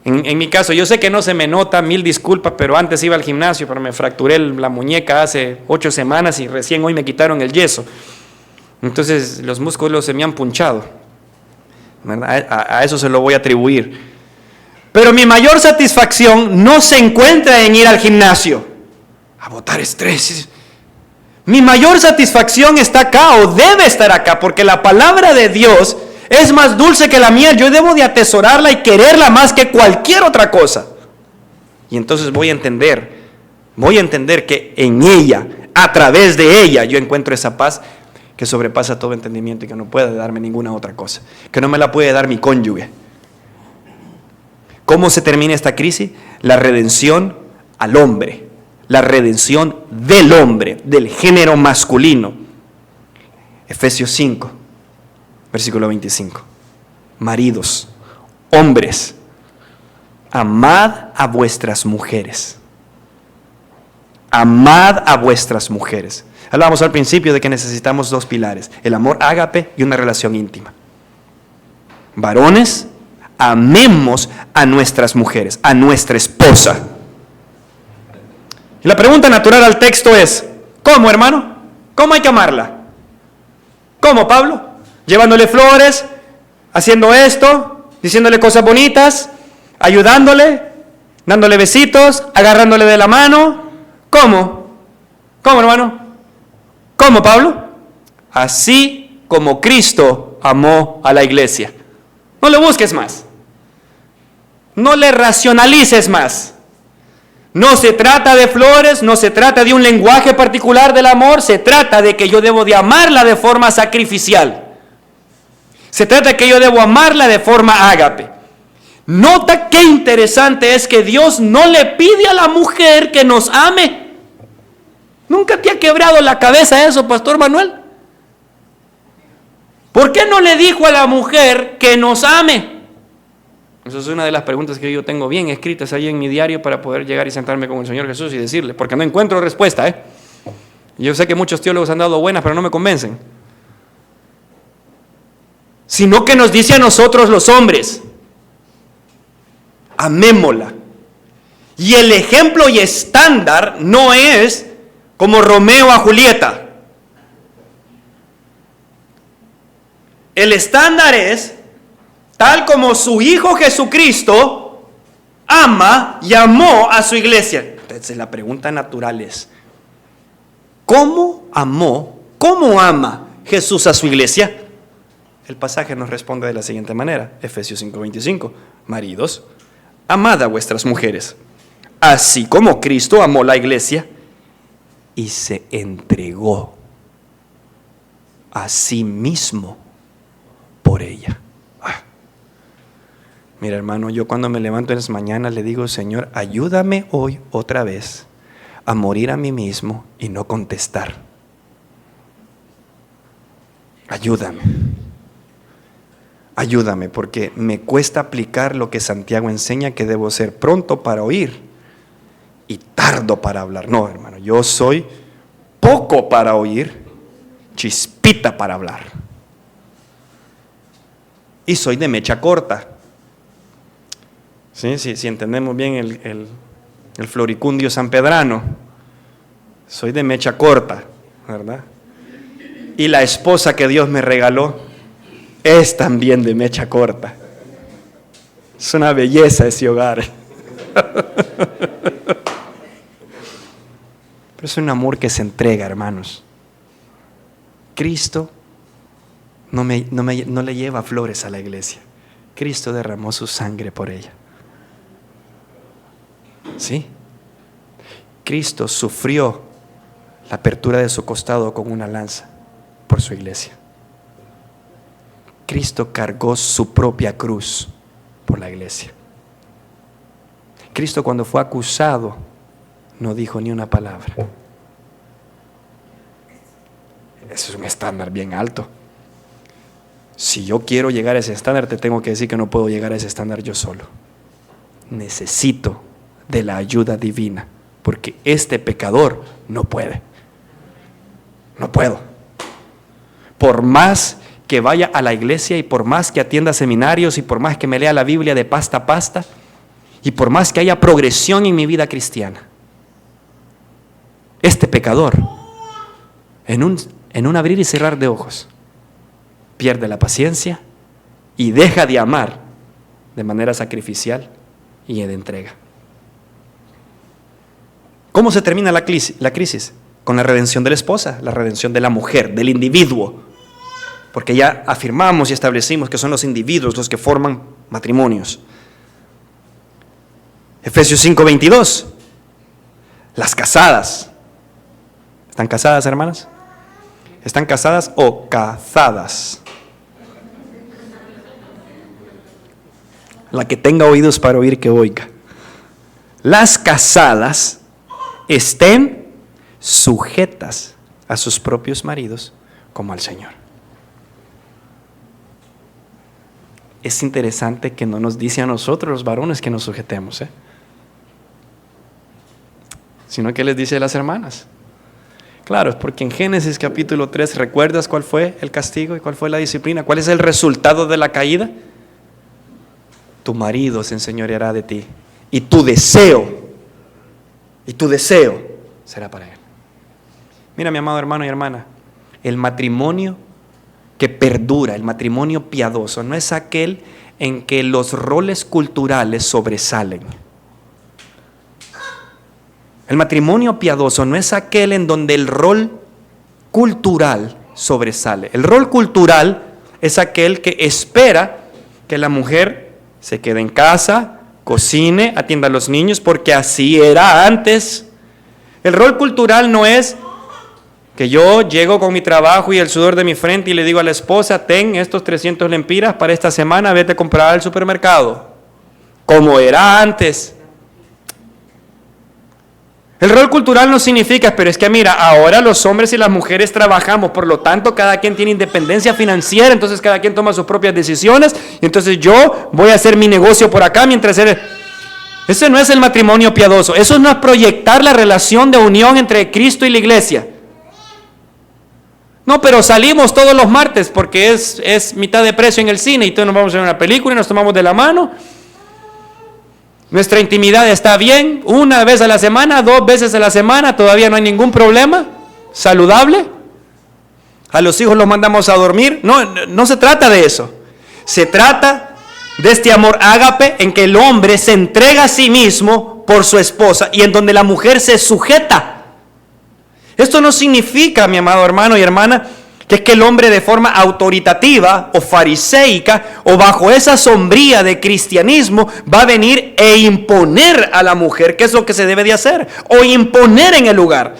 en mi caso, yo sé que no se me nota, 1000 disculpas, pero antes iba al gimnasio, pero me fracturé la muñeca hace 8 semanas y recién hoy me quitaron el yeso. Entonces los músculos se me han punchado. A eso se lo voy a atribuir. Pero mi mayor satisfacción no se encuentra en ir al gimnasio a botar estrés. Mi mayor satisfacción está acá, o debe estar acá, porque la palabra de Dios es más dulce que la miel. Yo debo de atesorarla y quererla más que cualquier otra cosa. Y entonces voy a entender que en ella, a través de ella, yo encuentro esa paz que sobrepasa todo entendimiento y que no puede darme ninguna otra cosa, que no me la puede dar mi cónyuge. ¿Cómo se termina esta crisis? La redención al hombre, la redención del hombre, del género masculino. Efesios 5, versículo 25. Maridos, hombres, amad a vuestras mujeres. Amad a vuestras mujeres. Hablábamos al principio de que necesitamos 2 pilares, el amor ágape y una relación íntima. Varones, amemos a nuestras mujeres, a nuestra esposa. Y la pregunta natural al texto es, ¿cómo, hermano? ¿Cómo hay que amarla? ¿Cómo, Pablo? Llevándole flores, haciendo esto, diciéndole cosas bonitas, ayudándole, dándole besitos, agarrándole de la mano. ¿Cómo? ¿Cómo, hermano? ¿Cómo, Pablo? Así como Cristo amó a la iglesia. No le busques más. No le racionalices más. No se trata de flores, no se trata de un lenguaje particular del amor, se trata de que yo debo de amarla de forma sacrificial. Se trata de que yo debo amarla de forma ágape. Nota qué interesante es que Dios no le pide a la mujer que nos ame. ¿Nunca te ha quebrado la cabeza eso, Pastor Manuel? ¿Por qué no le dijo a la mujer que nos ame? Esa es una de las preguntas que yo tengo bien escritas ahí en mi diario para poder llegar y sentarme con el Señor Jesús y decirle, porque no encuentro respuesta, Yo sé que muchos teólogos han dado buenas, pero no me convencen. Sino que nos dice a nosotros los hombres, amémosla. Y el ejemplo y estándar no es como Romeo a Julieta. El estándar es tal como su Hijo Jesucristo ama y amó a su iglesia. Entonces la pregunta natural es, ¿cómo ama Jesús a su iglesia? El pasaje nos responde de la siguiente manera, Efesios 5:25, maridos, amad a vuestras mujeres, así como Cristo amó la iglesia y se entregó a sí mismo por ella. Mira, hermano, yo cuando me levanto en las mañanas le digo, Señor, ayúdame hoy otra vez a morir a mí mismo y no contestar. Ayúdame, porque me cuesta aplicar lo que Santiago enseña, que debo ser pronto para oír y tardo para hablar. No, hermano, yo soy poco para oír, chispita para hablar. Y soy de mecha corta. Si entendemos bien el floricundio sanpedrano. soy de mecha corta, ¿verdad? Y la esposa que Dios me regaló es también de mecha corta. Es una belleza ese hogar. Pero es un amor que se entrega, hermanos. Cristo no le lleva flores a la iglesia. Cristo derramó su sangre por ella. ¿Sí? Cristo sufrió la apertura de su costado con una lanza por su iglesia. Cristo cargó su propia cruz por la iglesia. Cristo, cuando fue acusado, no dijo ni una palabra. Eso es un estándar bien alto. Si yo quiero llegar a ese estándar, te tengo que decir que no puedo llegar a ese estándar yo solo. Necesito de la ayuda divina, porque este pecador no puede. No puedo. Por más que vaya a la iglesia y por más que atienda seminarios y por más que me lea la Biblia de pasta a pasta y por más que haya progresión en mi vida cristiana, este pecador, en un abrir y cerrar de ojos, pierde la paciencia y deja de amar de manera sacrificial y de entrega. ¿Cómo se termina la crisis? Con la redención de la esposa, la redención de la mujer, del individuo. Porque ya afirmamos y establecimos que son los individuos los que forman matrimonios. Efesios 5:22. Las casadas. ¿Están casadas, hermanas? ¿Están casadas o cazadas? La que tenga oídos para oír, que oiga. Las casadas estén sujetas a sus propios maridos como al Señor. Es interesante que no nos dice a nosotros los varones que nos sujetemos, sino que les dice a las hermanas. Claro, es porque en Génesis capítulo 3, ¿recuerdas cuál fue el castigo y cuál fue la disciplina? ¿Cuál es el resultado de la caída? Tu marido se enseñoreará de ti y tu deseo será para él. Mira, mi amado hermano y hermana, el matrimonio que perdura, el matrimonio piadoso, no es aquel en que los roles culturales sobresalen. El matrimonio piadoso no es aquel en donde el rol cultural sobresale. El rol cultural es aquel que espera que la mujer se quede en casa, cocine, atienda a los niños, porque así era antes. El rol cultural no es que yo llego con mi trabajo y el sudor de mi frente y le digo a la esposa, ten estos 300 lempiras para esta semana, vete a comprar al supermercado, como era antes. El rol cultural no significa, pero es que mira, ahora los hombres y las mujeres trabajamos, por lo tanto cada quien tiene independencia financiera, entonces cada quien toma sus propias decisiones, y entonces yo voy a hacer mi negocio por acá mientras él... Ese no es el matrimonio piadoso, eso no es proyectar la relación de unión entre Cristo y la iglesia. No, pero salimos todos los martes porque es mitad de precio en el cine y entonces nos vamos a ver una película y nos tomamos de la mano. Nuestra intimidad está bien, una vez a la semana, 2 veces a la semana, todavía no hay ningún problema, saludable. A los hijos los mandamos a dormir. No se trata de eso. Se trata de este amor ágape en que el hombre se entrega a sí mismo por su esposa y en donde la mujer se sujeta. Esto no significa, mi amado hermano y hermana, que es que el hombre de forma autoritativa o fariseica o bajo esa sombría de cristianismo va a venir e imponer a la mujer qué es lo que se debe de hacer o imponer en el lugar.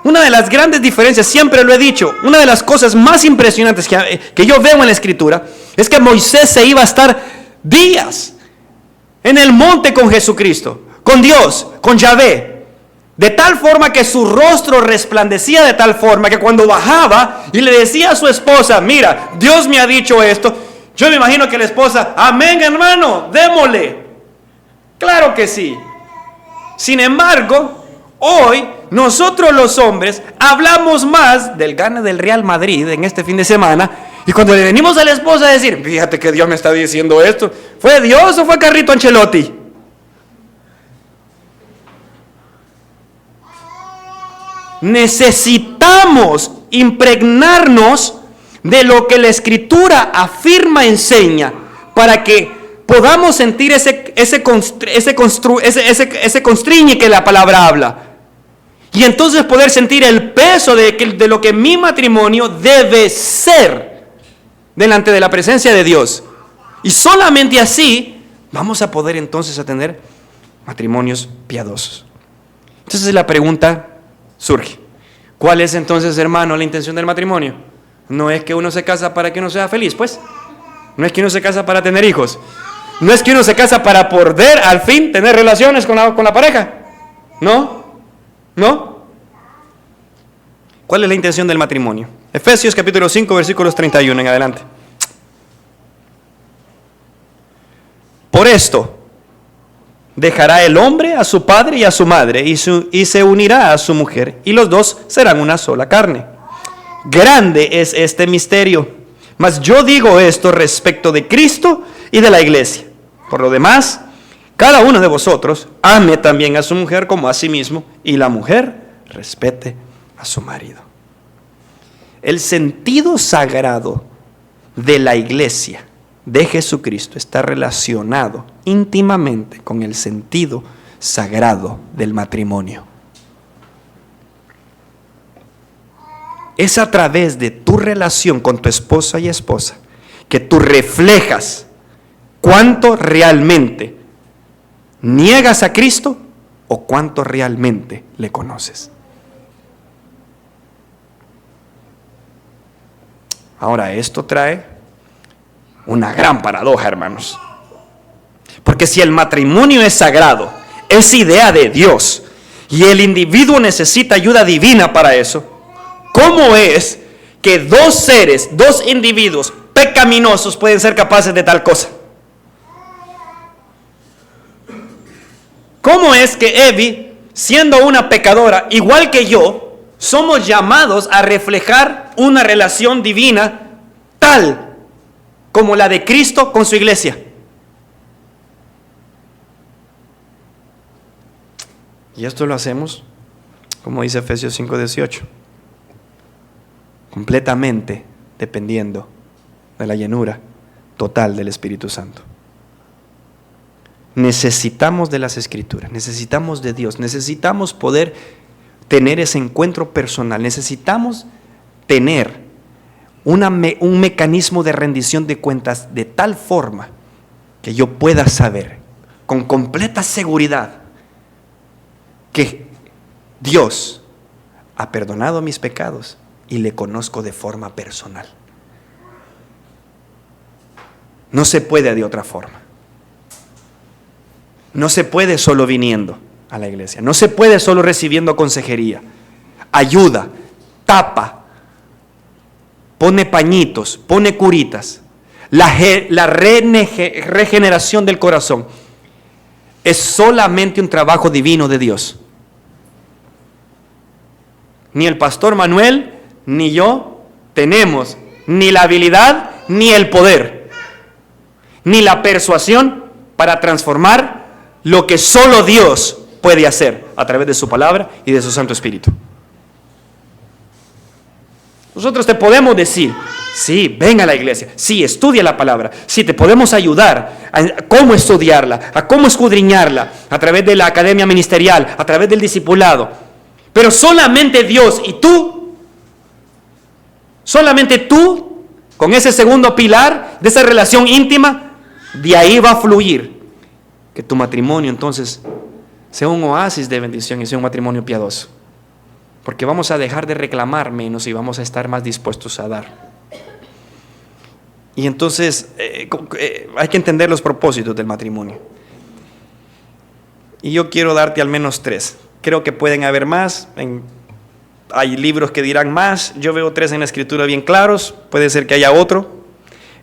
Una de las grandes diferencias, siempre lo he dicho, una de las cosas más impresionantes que yo veo en la Escritura es que Moisés se iba a estar días en el monte con Jesucristo, con Dios, con Yahvé. De tal forma que su rostro resplandecía de tal forma que cuando bajaba y le decía a su esposa, mira, Dios me ha dicho esto, yo me imagino que la esposa, amén hermano, démosle. Claro que sí. Sin embargo, hoy nosotros los hombres hablamos más del gane del Real Madrid en este fin de semana y cuando le venimos a la esposa a decir, fíjate que Dios me está diciendo esto, ¿fue Dios o fue Carrito Ancelotti? necesitamos impregnarnos de lo que la Escritura afirma, enseña, para que podamos sentir ese constriñe que la palabra habla. Y entonces poder sentir el peso de lo que mi matrimonio debe ser delante de la presencia de Dios. Y solamente así vamos a poder entonces a tener matrimonios piadosos. Entonces la pregunta surge: ¿cuál es entonces, hermano, la intención del matrimonio? No es que uno se casa para que uno sea feliz, pues. No es que uno se casa para tener hijos. No es que uno se casa para poder al fin tener relaciones con la pareja. No. ¿Cuál es la intención del matrimonio? Efesios capítulo 5, versículos 31 en adelante. Por esto dejará el hombre a su padre y a su madre y se unirá a su mujer, y los dos serán una sola carne. Grande es este misterio, mas yo digo esto respecto de Cristo y de la iglesia. Por lo demás, cada uno de vosotros ame también a su mujer como a sí mismo, y la mujer respete a su marido. El sentido sagrado de la iglesia de Jesucristo está relacionado íntimamente con el sentido sagrado del matrimonio. Es a través de tu relación con tu esposa y esposa que tú reflejas cuánto realmente niegas a Cristo o cuánto realmente le conoces. Ahora, esto trae una gran paradoja, hermanos. Porque si el matrimonio es sagrado, es idea de Dios, y el individuo necesita ayuda divina para eso, ¿cómo es que dos individuos pecaminosos pueden ser capaces de tal cosa? ¿Cómo es que Evi, siendo una pecadora igual que yo, somos llamados a reflejar una relación divina tal como la de Cristo con su iglesia? Y esto lo hacemos, como dice Efesios 5:18, completamente dependiendo de la llenura total del Espíritu Santo. Necesitamos de las Escrituras, necesitamos de Dios, necesitamos poder tener ese encuentro personal, necesitamos tener un mecanismo de rendición de cuentas de tal forma que yo pueda saber con completa seguridad que Dios ha perdonado mis pecados y le conozco de forma personal. No se puede de otra forma. No se puede solo viniendo a la iglesia. No se puede solo recibiendo consejería, ayuda, tapa, pone pañitos, pone curitas. La regeneración del corazón es solamente un trabajo divino de Dios. Ni el pastor Manuel ni yo tenemos ni la habilidad ni el poder ni la persuasión para transformar lo que solo Dios puede hacer a través de su palabra y de su Santo Espíritu. Nosotros te podemos decir, sí, ven a la iglesia, sí, estudia la palabra, sí, te podemos ayudar a cómo estudiarla, a cómo escudriñarla, a través de la academia ministerial, a través del discipulado. Pero solamente Dios y tú, con ese segundo pilar de esa relación íntima, de ahí va a fluir que tu matrimonio entonces sea un oasis de bendición y sea un matrimonio piadoso. Porque vamos a dejar de reclamar menos y vamos a estar más dispuestos a dar. Y entonces hay que entender los propósitos del matrimonio. Y yo quiero darte al menos 3. Creo que pueden haber más. Hay libros que dirán más. Yo veo 3 en la Escritura bien claros. Puede ser que haya otro.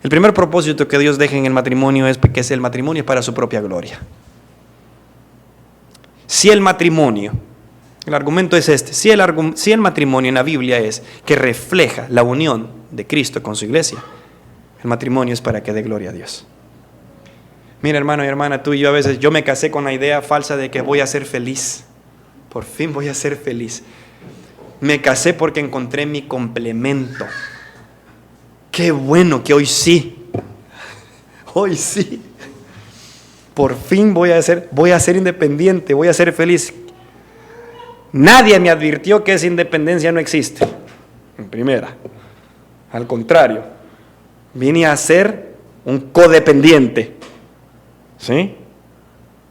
El primer propósito que Dios deja en el matrimonio es que el matrimonio es para su propia gloria. Si el matrimonio, el argumento es este, si el matrimonio en la Biblia es que refleja la unión de Cristo con su iglesia, el matrimonio es para que dé gloria a Dios. Mira, hermano y hermana, tú y yo a veces, yo me casé con la idea falsa de que voy a ser feliz. Por fin voy a ser feliz. me casé porque encontré mi complemento. Qué bueno que hoy sí. Hoy sí. Por fin voy a ser independiente, voy a ser feliz. Nadie me advirtió que esa independencia no existe. En primera. Al contrario, vine a ser un codependiente. ¿Sí?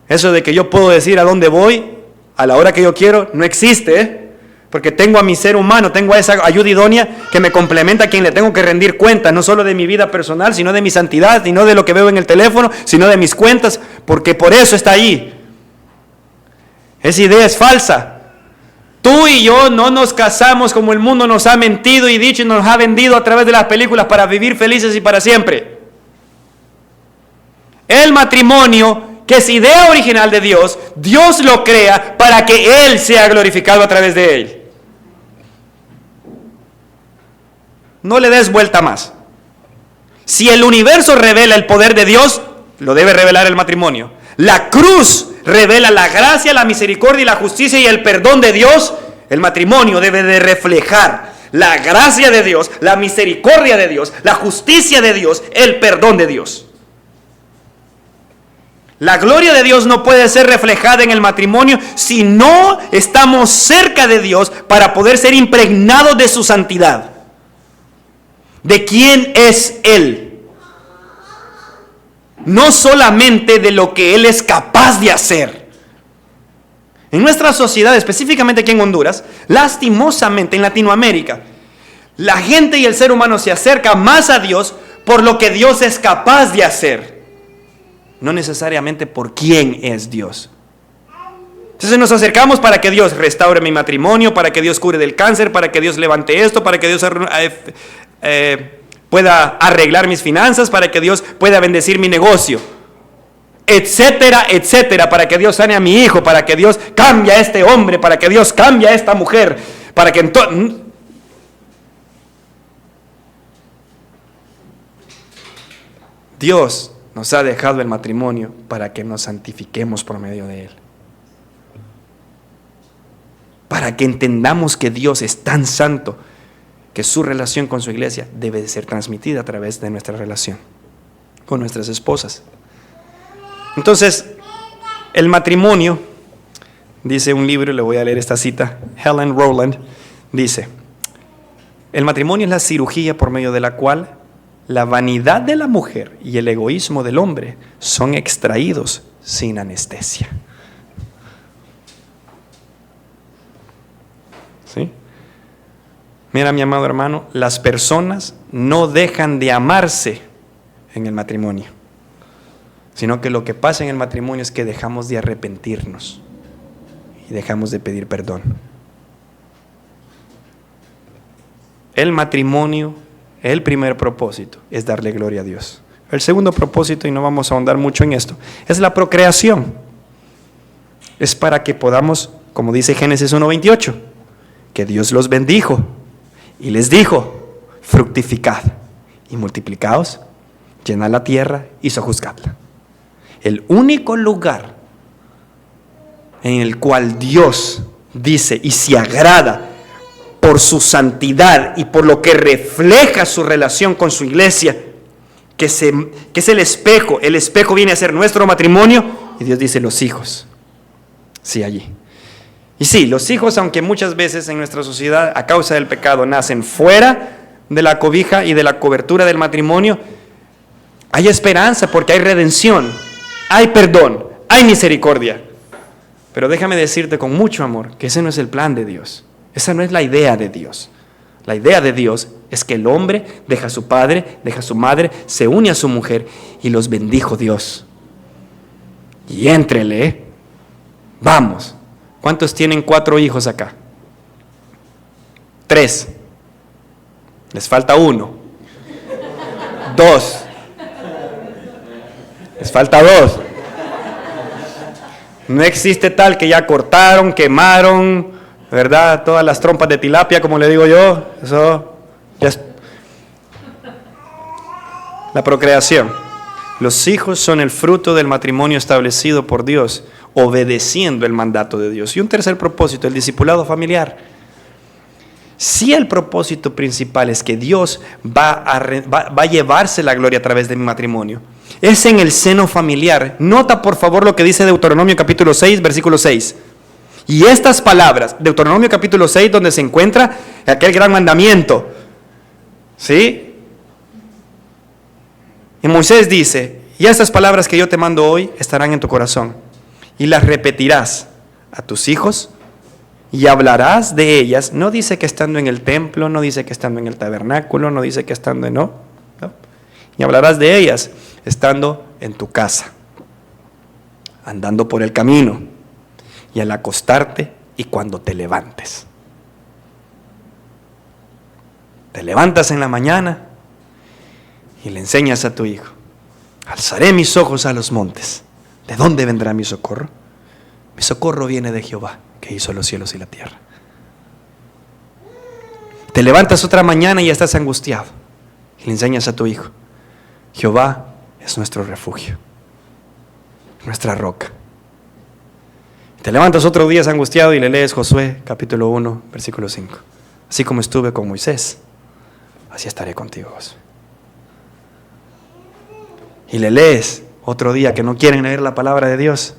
Eso de que yo puedo decir a dónde voy a la hora que yo quiero, no existe, ¿eh? Porque tengo a mi ser humano, tengo a esa ayuda idónea que me complementa, a quien le tengo que rendir cuentas, no solo de mi vida personal, sino de mi santidad, sino de lo que veo en el teléfono, sino de mis cuentas, porque por eso está ahí. Esa idea es falsa. Tú y yo no nos casamos como el mundo nos ha mentido y dicho y nos ha vendido a través de las películas para vivir felices y para siempre. El matrimonio, que es idea original de Dios, Dios lo crea para que Él sea glorificado a través de él. No le des vuelta más. Si el universo revela el poder de Dios, lo debe revelar el matrimonio. La cruz revela la gracia, la misericordia y la justicia y el perdón de Dios. El matrimonio debe de reflejar la gracia de Dios, la misericordia de Dios, la justicia de Dios, el perdón de Dios. La gloria de Dios no puede ser reflejada en el matrimonio si no estamos cerca de Dios para poder ser impregnados de su santidad. ¿De quién es Él? No solamente de lo que Él es capaz de hacer. En nuestra sociedad, específicamente aquí en Honduras, lastimosamente en Latinoamérica, la gente y el ser humano se acerca más a Dios por lo que Dios es capaz de hacer, no necesariamente por quién es Dios. Entonces nos acercamos para que Dios restaure mi matrimonio, para que Dios cure del cáncer, para que Dios levante esto, para que Dios pueda arreglar mis finanzas, para que Dios pueda bendecir mi negocio, etcétera, etcétera, para que Dios sane a mi hijo, para que Dios cambie a este hombre, para que Dios cambie a esta mujer, para que entonces... Dios nos ha dejado el matrimonio para que nos santifiquemos por medio de él. Para que entendamos que Dios es tan santo que su relación con su iglesia debe de ser transmitida a través de nuestra relación con nuestras esposas. Entonces, el matrimonio, dice un libro, le voy a leer esta cita, Helen Rowland, dice: el matrimonio es la cirugía por medio de la cual la vanidad de la mujer y el egoísmo del hombre son extraídos sin anestesia. ¿Sí? Mira, mi amado hermano, las personas no dejan de amarse en el matrimonio, sino que lo que pasa en el matrimonio es que dejamos de arrepentirnos y dejamos de pedir perdón. El matrimonio, el primer propósito es darle gloria a Dios. El segundo propósito, y no vamos a ahondar mucho en esto, es la procreación. Es para que podamos, como dice Génesis 1:28, que Dios los bendijo y les dijo: fructificad y multiplicaos, llenad la tierra y sojuzgadla. El único lugar en el cual Dios dice y se agrada por su santidad y por lo que refleja su relación con su iglesia, que es el espejo viene a ser nuestro matrimonio, y Dios dice: los hijos, sí, allí. Y sí, los hijos, aunque muchas veces en nuestra sociedad a causa del pecado nacen fuera de la cobija y de la cobertura del matrimonio, hay esperanza porque hay redención, hay perdón, hay misericordia. Pero déjame decirte con mucho amor que ese no es el plan de Dios. Esa no es la idea de Dios. La idea de Dios es que el hombre deja a su padre, deja a su madre, se une a su mujer y los bendijo Dios. Y éntrele, vamos. ¿Cuántos tienen 4 hijos acá? 3. Les falta 1. 2. Les falta 2. No existe tal que ya cortaron, quemaron, ¿verdad? Todas las trompas de tilapia, como le digo yo. Eso ya es. La procreación. Los hijos son el fruto del matrimonio establecido por Dios, obedeciendo el mandato de Dios. Y un tercer propósito, el discipulado familiar. Si el propósito principal es que Dios va a llevarse la gloria a través de mi matrimonio, es en el seno familiar. Nota por favor lo que dice Deuteronomio capítulo 6, versículo 6. Y estas palabras, Deuteronomio capítulo 6, donde se encuentra aquel gran mandamiento, ¿sí? Y Moisés dice, y estas palabras que yo te mando hoy estarán en tu corazón, y las repetirás a tus hijos, y hablarás de ellas. No dice que estando en el templo, no dice que estando en el tabernáculo, no dice que estando en... No. Y hablarás de ellas estando en tu casa, andando por el camino, y al acostarte y cuando te levantes. Te levantas en la mañana y le enseñas a tu hijo: alzaré mis ojos a los montes. ¿De dónde vendrá mi socorro? Mi socorro viene de Jehová, que hizo los cielos y la tierra. Te levantas otra mañana y ya estás angustiado y le enseñas a tu hijo: Jehová es nuestro refugio, nuestra roca. Te levantas otro día angustiado y le lees Josué capítulo 1, versículo 5. Así como estuve con Moisés, así estaré contigo, Josué. Y le lees otro día que no quieren leer la palabra de Dios,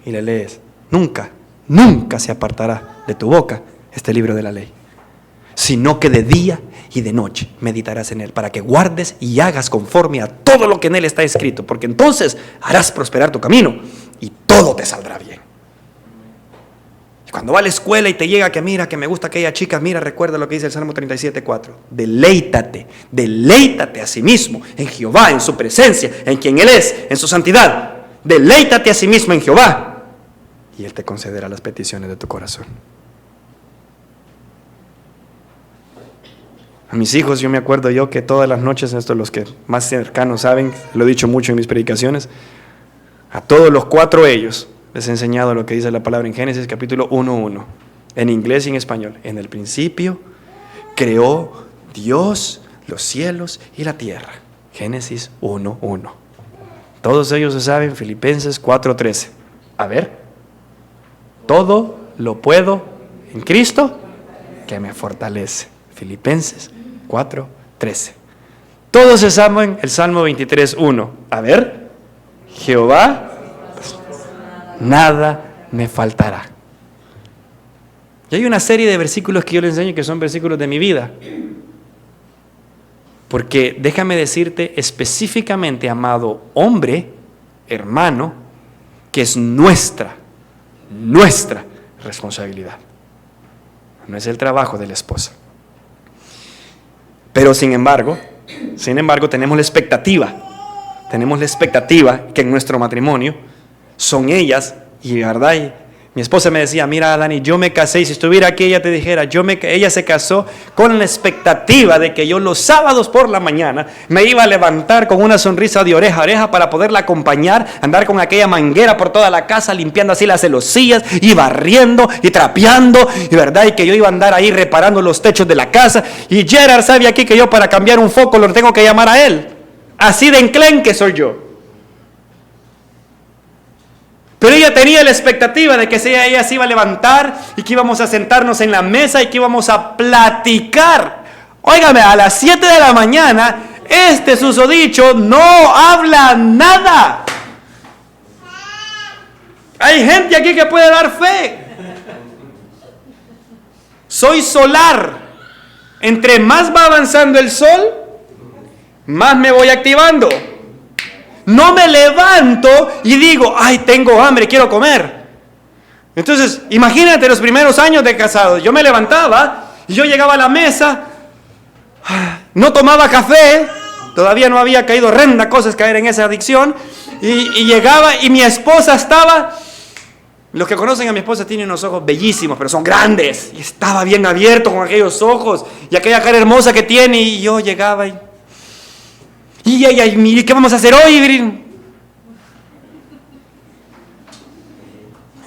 y le lees: nunca, nunca se apartará de tu boca este libro de la ley, sino que de día y de noche meditarás en él, para que guardes y hagas conforme a todo lo que en él está escrito, porque entonces harás prosperar tu camino y todo te saldrá bien. Y cuando va a la escuela y te llega que mira, que me gusta aquella chica, mira, recuerda lo que dice el Salmo 37:4. Deleítate a sí mismo en Jehová, en su presencia, en quien él es, en su santidad. Deleítate a sí mismo en Jehová, y él te concederá las peticiones de tu corazón. A mis hijos, yo me acuerdo que todas las noches, esto los que más cercanos saben, lo he dicho mucho en mis predicaciones, a todos los 4 ellos les he enseñado lo que dice la palabra en Génesis capítulo 1:1, en inglés y en español. En el principio creó Dios los cielos y la tierra. Génesis 1:1. Todos ellos se saben Filipenses 4:13. A ver, todo lo puedo en Cristo que me fortalece. Filipenses 4:13. Todos se saben el Salmo 23:1. A ver, Jehová, nada me faltará. Y hay una serie de versículos que yo les enseño que son versículos de mi vida. Porque déjame decirte específicamente, amado hombre, hermano, que es nuestra responsabilidad. No es el trabajo de la esposa. Pero sin embargo, tenemos la expectativa que en nuestro matrimonio son ellas, y verdad, y mi esposa me decía: mira, Dani, yo me casé, y si estuviera aquí ella te dijera, ella se casó con la expectativa de que yo los sábados por la mañana me iba a levantar con una sonrisa de oreja a oreja para poderla acompañar, andar con aquella manguera por toda la casa, limpiando así las celosías, y barriendo, y trapeando, y verdad, y que yo iba a andar ahí reparando los techos de la casa, y Gerard sabe aquí que yo para cambiar un foco lo tengo que llamar a él, así de enclenque soy yo. Pero ella tenía la expectativa de que ella se iba a levantar y que íbamos a sentarnos en la mesa y que íbamos a platicar. Óigame, a las 7 de la mañana, este susodicho no habla nada. Hay gente aquí que puede dar fe. Soy solar. Entre más va avanzando el sol, más me voy activando. No me levanto y digo: ay, tengo hambre, quiero comer. Entonces, imagínate los primeros años de casado. Yo me levantaba y yo llegaba a la mesa, no tomaba café, todavía no había caído horrenda cosas caer en esa adicción, y llegaba y mi esposa estaba... Los que conocen a mi esposa tienen unos ojos bellísimos, pero son grandes, y estaba bien abierto con aquellos ojos y aquella cara hermosa que tiene, y yo llegaba y ella, mire, ¿qué vamos a hacer hoy? ¿En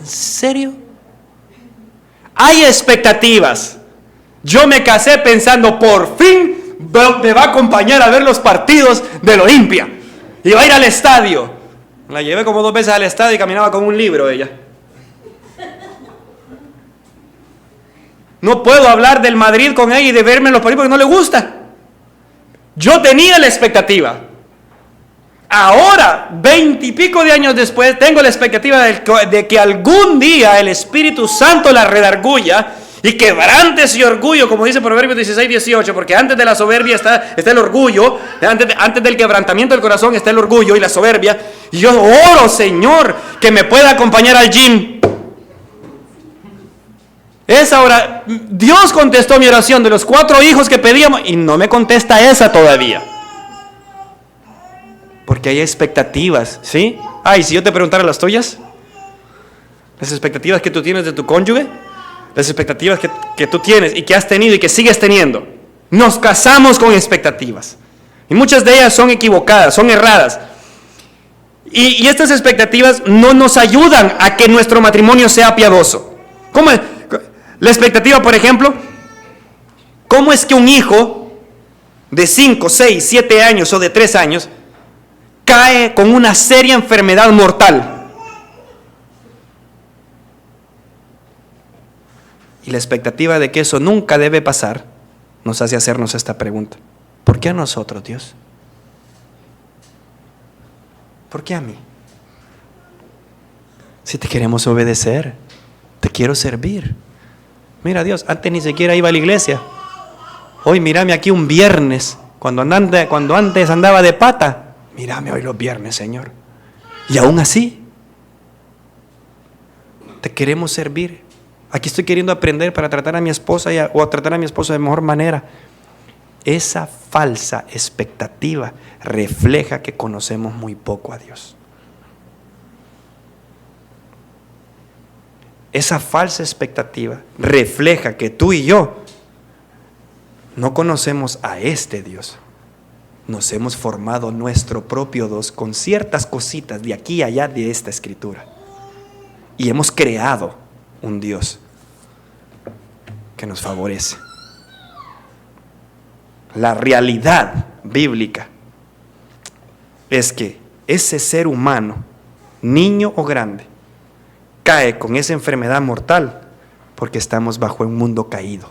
serio? Hay expectativas. Yo me casé pensando: por fin me va a acompañar a ver los partidos del Olimpia y va a ir al estadio. La llevé como 2 veces al estadio y caminaba con un libro ella. No puedo hablar del Madrid con ella y de verme en los partidos porque no le gusta. Yo tenía la expectativa. Ahora, 20 y pico de años después, tengo la expectativa de que algún día el Espíritu Santo la redarguya y quebrante ese orgullo, como dice Proverbios 16:18, porque antes de la soberbia está el orgullo, antes del quebrantamiento del corazón está el orgullo y la soberbia. Y yo oro, Señor, que me pueda acompañar al gym. Esa hora, Dios contestó mi oración de los 4 hijos que pedíamos y no me contesta esa todavía. Porque hay expectativas, ¿sí? Ay, si yo te preguntara las tuyas, las expectativas que tú tienes de tu cónyuge, las expectativas que tú tienes y que has tenido y que sigues teniendo. Nos casamos con expectativas. Y muchas de ellas son equivocadas, son erradas. Y estas expectativas no nos ayudan a que nuestro matrimonio sea piadoso. ¿Cómo es? La expectativa, por ejemplo, ¿cómo es que un hijo de 5, 6, 7 años o de 3 años cae con una seria enfermedad mortal? Y la expectativa de que eso nunca debe pasar nos hace hacernos esta pregunta: ¿por qué a nosotros, Dios? ¿Por qué a mí? Si te queremos obedecer, te quiero servir. Mira, Dios, antes ni siquiera iba a la iglesia. Hoy mírame aquí un viernes, cuando antes andaba de pata. Mírame hoy los viernes, Señor. Y aún así, te queremos servir. Aquí estoy queriendo aprender para tratar a mi esposa o a tratar a mi esposo de mejor manera. Esa falsa expectativa refleja que conocemos muy poco a Dios. Esa falsa expectativa refleja que tú y yo no conocemos a este Dios. Nos hemos formado nuestro propio Dios con ciertas cositas de aquí y allá de esta escritura. Y hemos creado un Dios que nos favorece. La realidad bíblica es que ese ser humano, niño o grande, cae con esa enfermedad mortal porque estamos bajo un mundo caído.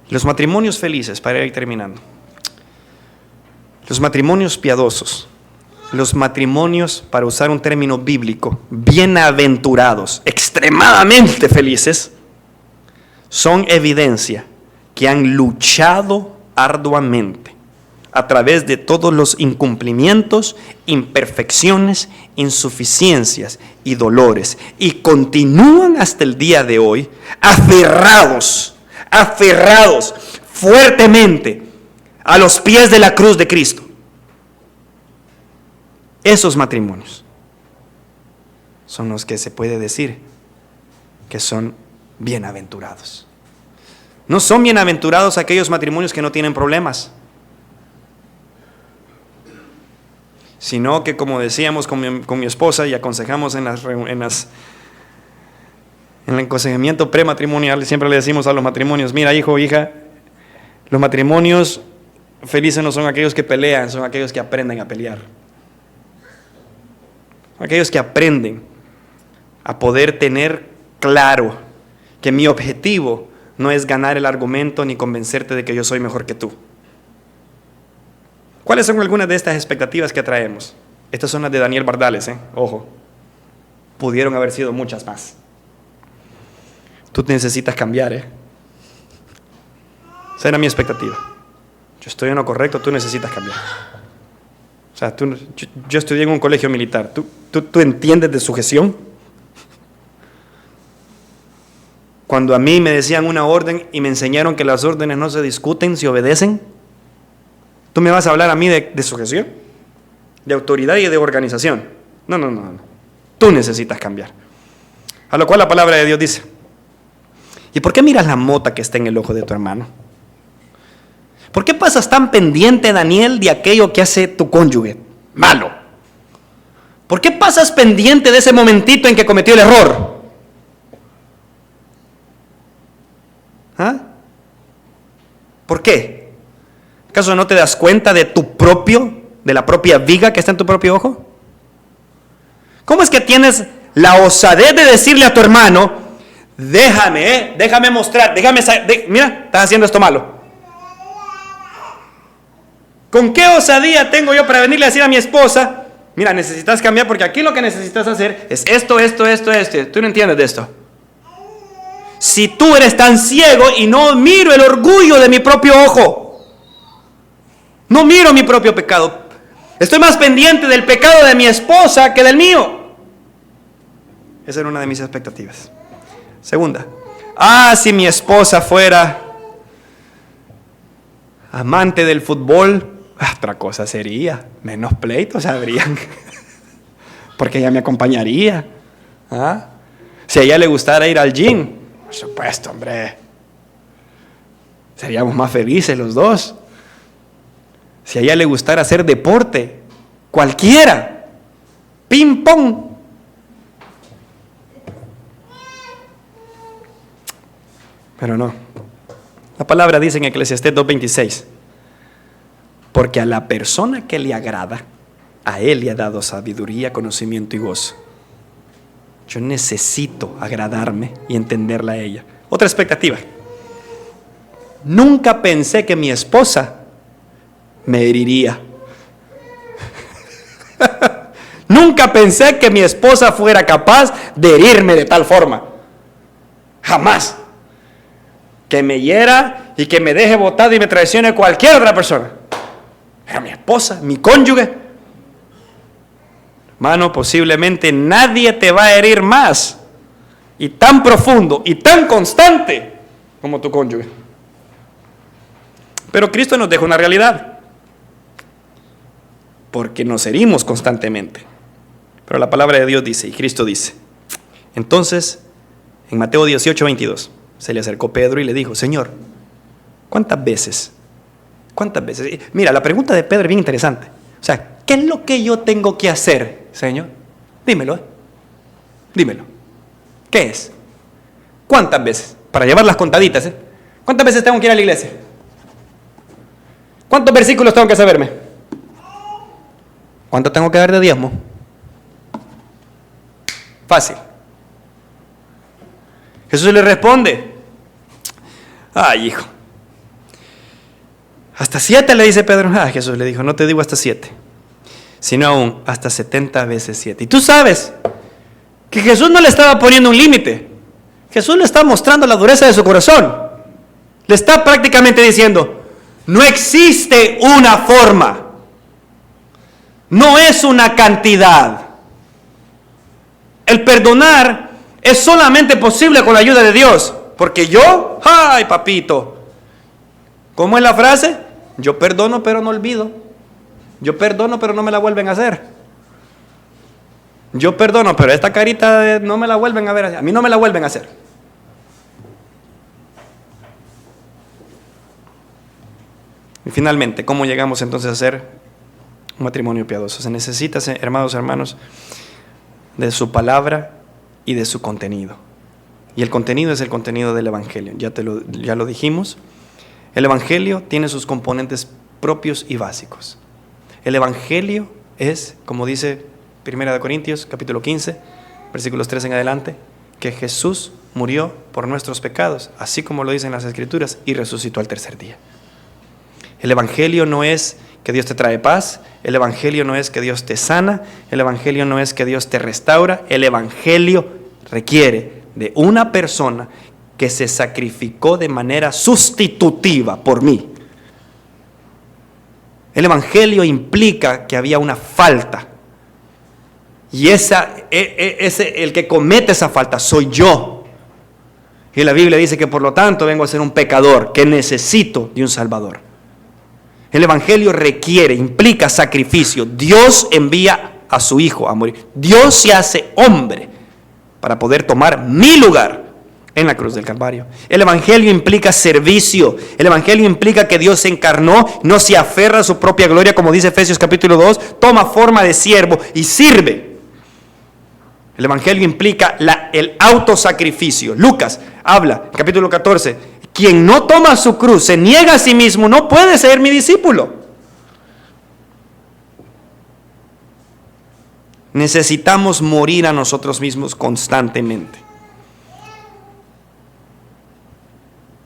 Los matrimonios felices, para ir terminando, los matrimonios piadosos, los matrimonios, para usar un término bíblico, bienaventurados, extremadamente felices, son evidencia que han luchado arduamente a través de todos los incumplimientos, imperfecciones, insuficiencias y dolores, y continúan hasta el día de hoy aferrados fuertemente a los pies de la cruz de Cristo. Esos matrimonios son los que se puede decir que son bienaventurados. No son bienaventurados aquellos matrimonios que no tienen problemas, sino que, como decíamos con mi esposa y aconsejamos en el aconsejamiento prematrimonial, siempre le decimos a los matrimonios: mira, hijo o hija, los matrimonios felices no son aquellos que pelean, son aquellos que aprenden a pelear. Aquellos que aprenden a poder tener claro que mi objetivo no es ganar el argumento ni convencerte de que yo soy mejor que tú. ¿Cuáles son algunas de estas expectativas que traemos? Estas son las de Daniel Bardales, ojo. Pudieron haber sido muchas más. Tú necesitas cambiar, Esa era mi expectativa. Yo estoy en lo correcto, tú necesitas cambiar. O sea, yo estudié en un colegio militar. ¿Tú entiendes de sujeción? Cuando a mí me decían una orden y me enseñaron que las órdenes no se discuten, se obedecen, ¿tú me vas a hablar a mí de sujeción? De autoridad y de organización. No. Tú necesitas cambiar. A lo cual la palabra de Dios dice: ¿y por qué miras la mota que está en el ojo de tu hermano? ¿Por qué pasas tan pendiente, Daniel, de aquello que hace tu cónyuge malo? ¿Por qué pasas pendiente de ese momentito en que cometió el error? ¿Por qué? ¿Acaso no te das cuenta de la propia viga que está en tu propio ojo? ¿Cómo es que tienes la osadez de decirle a tu hermano, déjame mostrar, mira, estás haciendo esto malo? ¿Con qué osadía tengo yo para venirle a decir a mi esposa, mira, necesitas cambiar porque aquí lo que necesitas hacer es esto? Tú no entiendes de esto. Si tú eres tan ciego y no miro el orgullo de mi propio ojo, no miro mi propio pecado, estoy más pendiente del pecado de mi esposa que del mío. Esa era una de mis expectativas. Segunda, si mi esposa fuera amante del fútbol, otra cosa sería, menos pleitos habrían, porque ella me acompañaría. Si a ella le gustara ir al gym, por supuesto, hombre, seríamos más felices los dos. Si a ella le gustara hacer deporte, cualquiera, ping pong, pero no. La palabra dice en Eclesiastés 2:26, porque a la persona que le agrada, a él le ha dado sabiduría, conocimiento y gozo. Yo necesito agradarme y entenderla a ella. Otra expectativa. Nunca pensé que mi esposa me heriría. Nunca pensé que mi esposa fuera capaz de herirme de tal forma. Jamás. Que me hiera y que me deje botado y me traicione cualquier otra persona. Era mi esposa, mi cónyuge. Hermano, posiblemente nadie te va a herir más y tan profundo y tan constante como tu cónyuge. Pero Cristo nos deja una realidad, porque nos herimos constantemente. Pero la palabra de Dios dice, y Cristo dice, entonces, en Mateo 18:22, se le acercó Pedro y le dijo, Señor, ¿cuántas veces? Mira, la pregunta de Pedro es bien interesante. O sea, ¿qué es lo que yo tengo que hacer, Señor? Dímelo, dímelo. ¿Qué es? ¿Cuántas veces? Para llevar las contaditas, ¿Cuántas veces tengo que ir a la iglesia? ¿Cuántos versículos tengo que saberme? ¿Cuánto tengo que dar de diezmo? Fácil. Jesús le responde, ay, hijo, hasta 7 le dice Pedro. Jesús le dijo, no te digo hasta 7, sino aún hasta 70 veces 7. Y tú sabes que Jesús no le estaba poniendo un límite. Jesús le está mostrando la dureza de su corazón. Le está prácticamente diciendo, no existe una forma, no es una cantidad. El perdonar es solamente posible con la ayuda de Dios. Porque yo, ay papito, ¿cómo es la frase? Yo perdono pero no olvido. Yo perdono pero no me la vuelven a hacer. Yo perdono pero esta carita no me la vuelven a ver. A mí no me la vuelven a hacer. Y finalmente, ¿cómo llegamos entonces a ser un matrimonio piadoso? Se necesita, hermanos, de su palabra y de su contenido. Y el contenido es el contenido del Evangelio. Ya lo dijimos. El Evangelio tiene sus componentes propios y básicos. El Evangelio es, como dice 1 Corintios, capítulo 15, versículos 3 en adelante, que Jesús murió por nuestros pecados, así como lo dicen las Escrituras, y resucitó al tercer día. El Evangelio no es que Dios te trae paz, el Evangelio no es que Dios te sana, el Evangelio no es que Dios te restaura, el Evangelio requiere de una persona que se sacrificó de manera sustitutiva por mí. El Evangelio implica que había una falta, y el que comete esa falta soy yo. Y la Biblia dice que por lo tanto vengo a ser un pecador, que necesito de un Salvador. El Evangelio implica sacrificio. Dios envía a su Hijo a morir. Dios se hace hombre para poder tomar mi lugar en la cruz del Calvario. El Evangelio implica servicio. El Evangelio implica que Dios se encarnó, no se aferra a su propia gloria, como dice Efesios capítulo 2, toma forma de siervo y sirve. El Evangelio implica el autosacrificio. Lucas habla, capítulo 14, quien no toma su cruz, se niega a sí mismo, no puede ser mi discípulo. Necesitamos morir a nosotros mismos constantemente.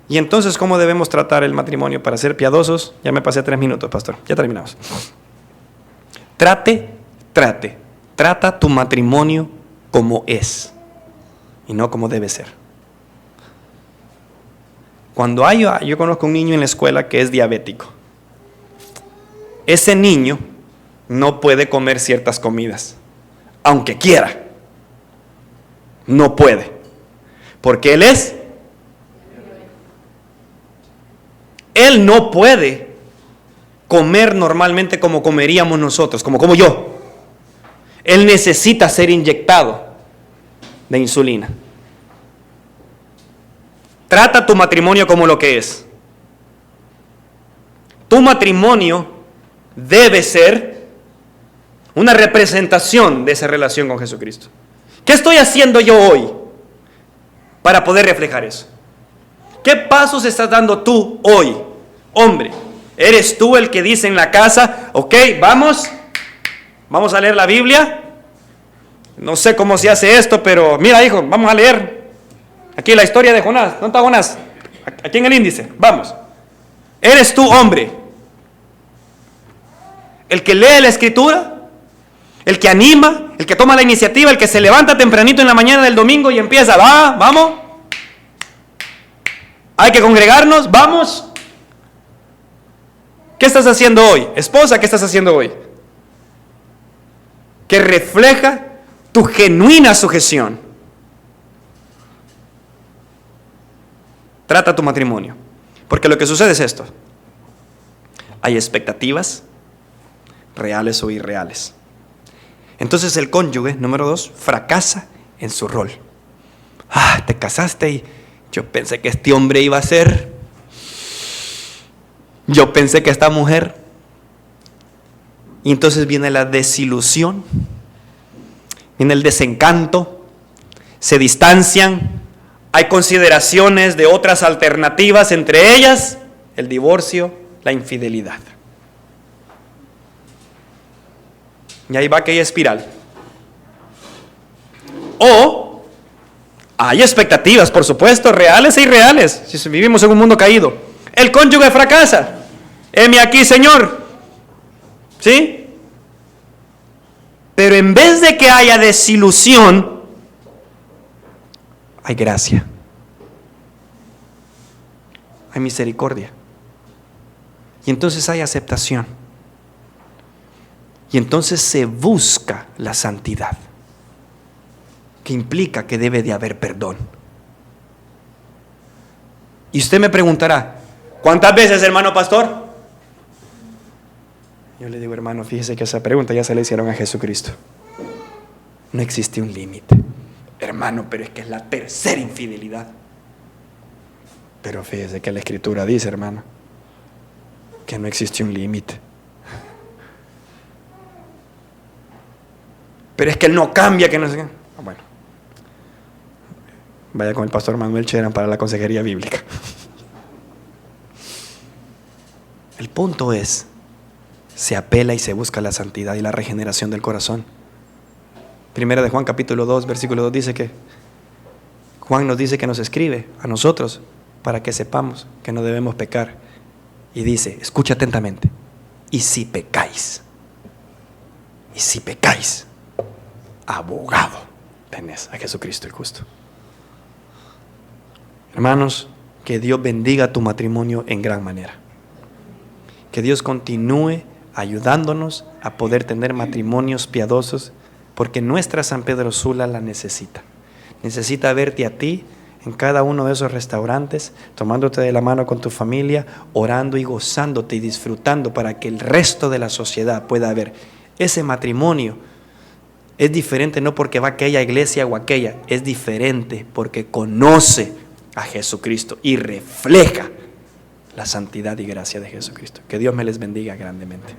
Y entonces, ¿cómo debemos tratar el matrimonio para ser piadosos? Ya me pasé 3 minutos, pastor. Ya terminamos. Trata tu matrimonio como es y no como debe ser. Yo conozco un niño en la escuela que es diabético. Ese niño no puede comer ciertas comidas, aunque quiera. No puede, porque él no puede comer normalmente como comeríamos nosotros, como yo. Él necesita ser inyectado de insulina. Trata tu matrimonio como lo que es. Tu matrimonio debe ser una representación de esa relación con Jesucristo. ¿Qué estoy haciendo yo hoy para poder reflejar eso? ¿Qué pasos estás dando tú hoy, hombre? ¿Eres tú el que dice en la casa, ok, vamos a leer la Biblia? No sé cómo se hace esto, pero mira, hijo, vamos a leer aquí la historia de Jonás. ¿Dónde está Jonás? Aquí en el índice, vamos. ¿Eres tú, hombre, el que lee la Escritura? ¿El que anima? ¿El que toma la iniciativa? ¿El que se levanta tempranito en la mañana del domingo y empieza, vamos? Hay que congregarnos, vamos. ¿Qué estás haciendo hoy? Esposa, ¿qué estás haciendo hoy? Que refleja tu genuina sujeción. Trata tu matrimonio. Porque lo que sucede es esto. Hay expectativas reales o irreales. Entonces el cónyuge, número 2, fracasa en su rol. Te casaste y yo pensé que este hombre iba a ser. Yo pensé que esta mujer. Y entonces viene la desilusión. Viene el desencanto. Se distancian. Hay consideraciones de otras alternativas, entre ellas el divorcio, la infidelidad. Y ahí va aquella espiral. O hay expectativas, por supuesto, reales e irreales, si vivimos en un mundo caído. El cónyuge fracasa. Heme aquí, Señor. ¿Sí? Pero en vez de que haya desilusión, hay gracia. Hay misericordia. Y entonces hay aceptación. Y entonces se busca la santidad, que implica que debe de haber perdón. Y usted me preguntará, ¿cuántas veces, hermano pastor? Yo le digo, hermano, fíjese que esa pregunta ya se le hicieron a Jesucristo. No existe un límite. Hermano, pero es que es la tercera infidelidad. Pero fíjese que la Escritura dice, hermano, que no existe un límite. Pero es que él no cambia, que no sé qué. Bueno, vaya con el pastor Manuel Cheran para la consejería bíblica. El punto es, se apela y se busca la santidad y la regeneración del corazón. Primera de Juan capítulo 2, versículo 2 dice que Juan nos dice que nos escribe a nosotros para que sepamos que no debemos pecar. Y dice, escucha atentamente, y si pecáis, abogado tenés a Jesucristo el justo. Hermanos, que Dios bendiga tu matrimonio en gran manera. Que Dios continúe ayudándonos a poder tener matrimonios piadosos, porque nuestra San Pedro Sula la necesita. Necesita verte a ti en cada uno de esos restaurantes, tomándote de la mano con tu familia, orando y gozándote y disfrutando para que el resto de la sociedad pueda ver ese matrimonio. Es diferente no porque va a aquella iglesia o aquella, es diferente porque conoce a Jesucristo y refleja la santidad y gracia de Jesucristo. Que Dios me les bendiga grandemente.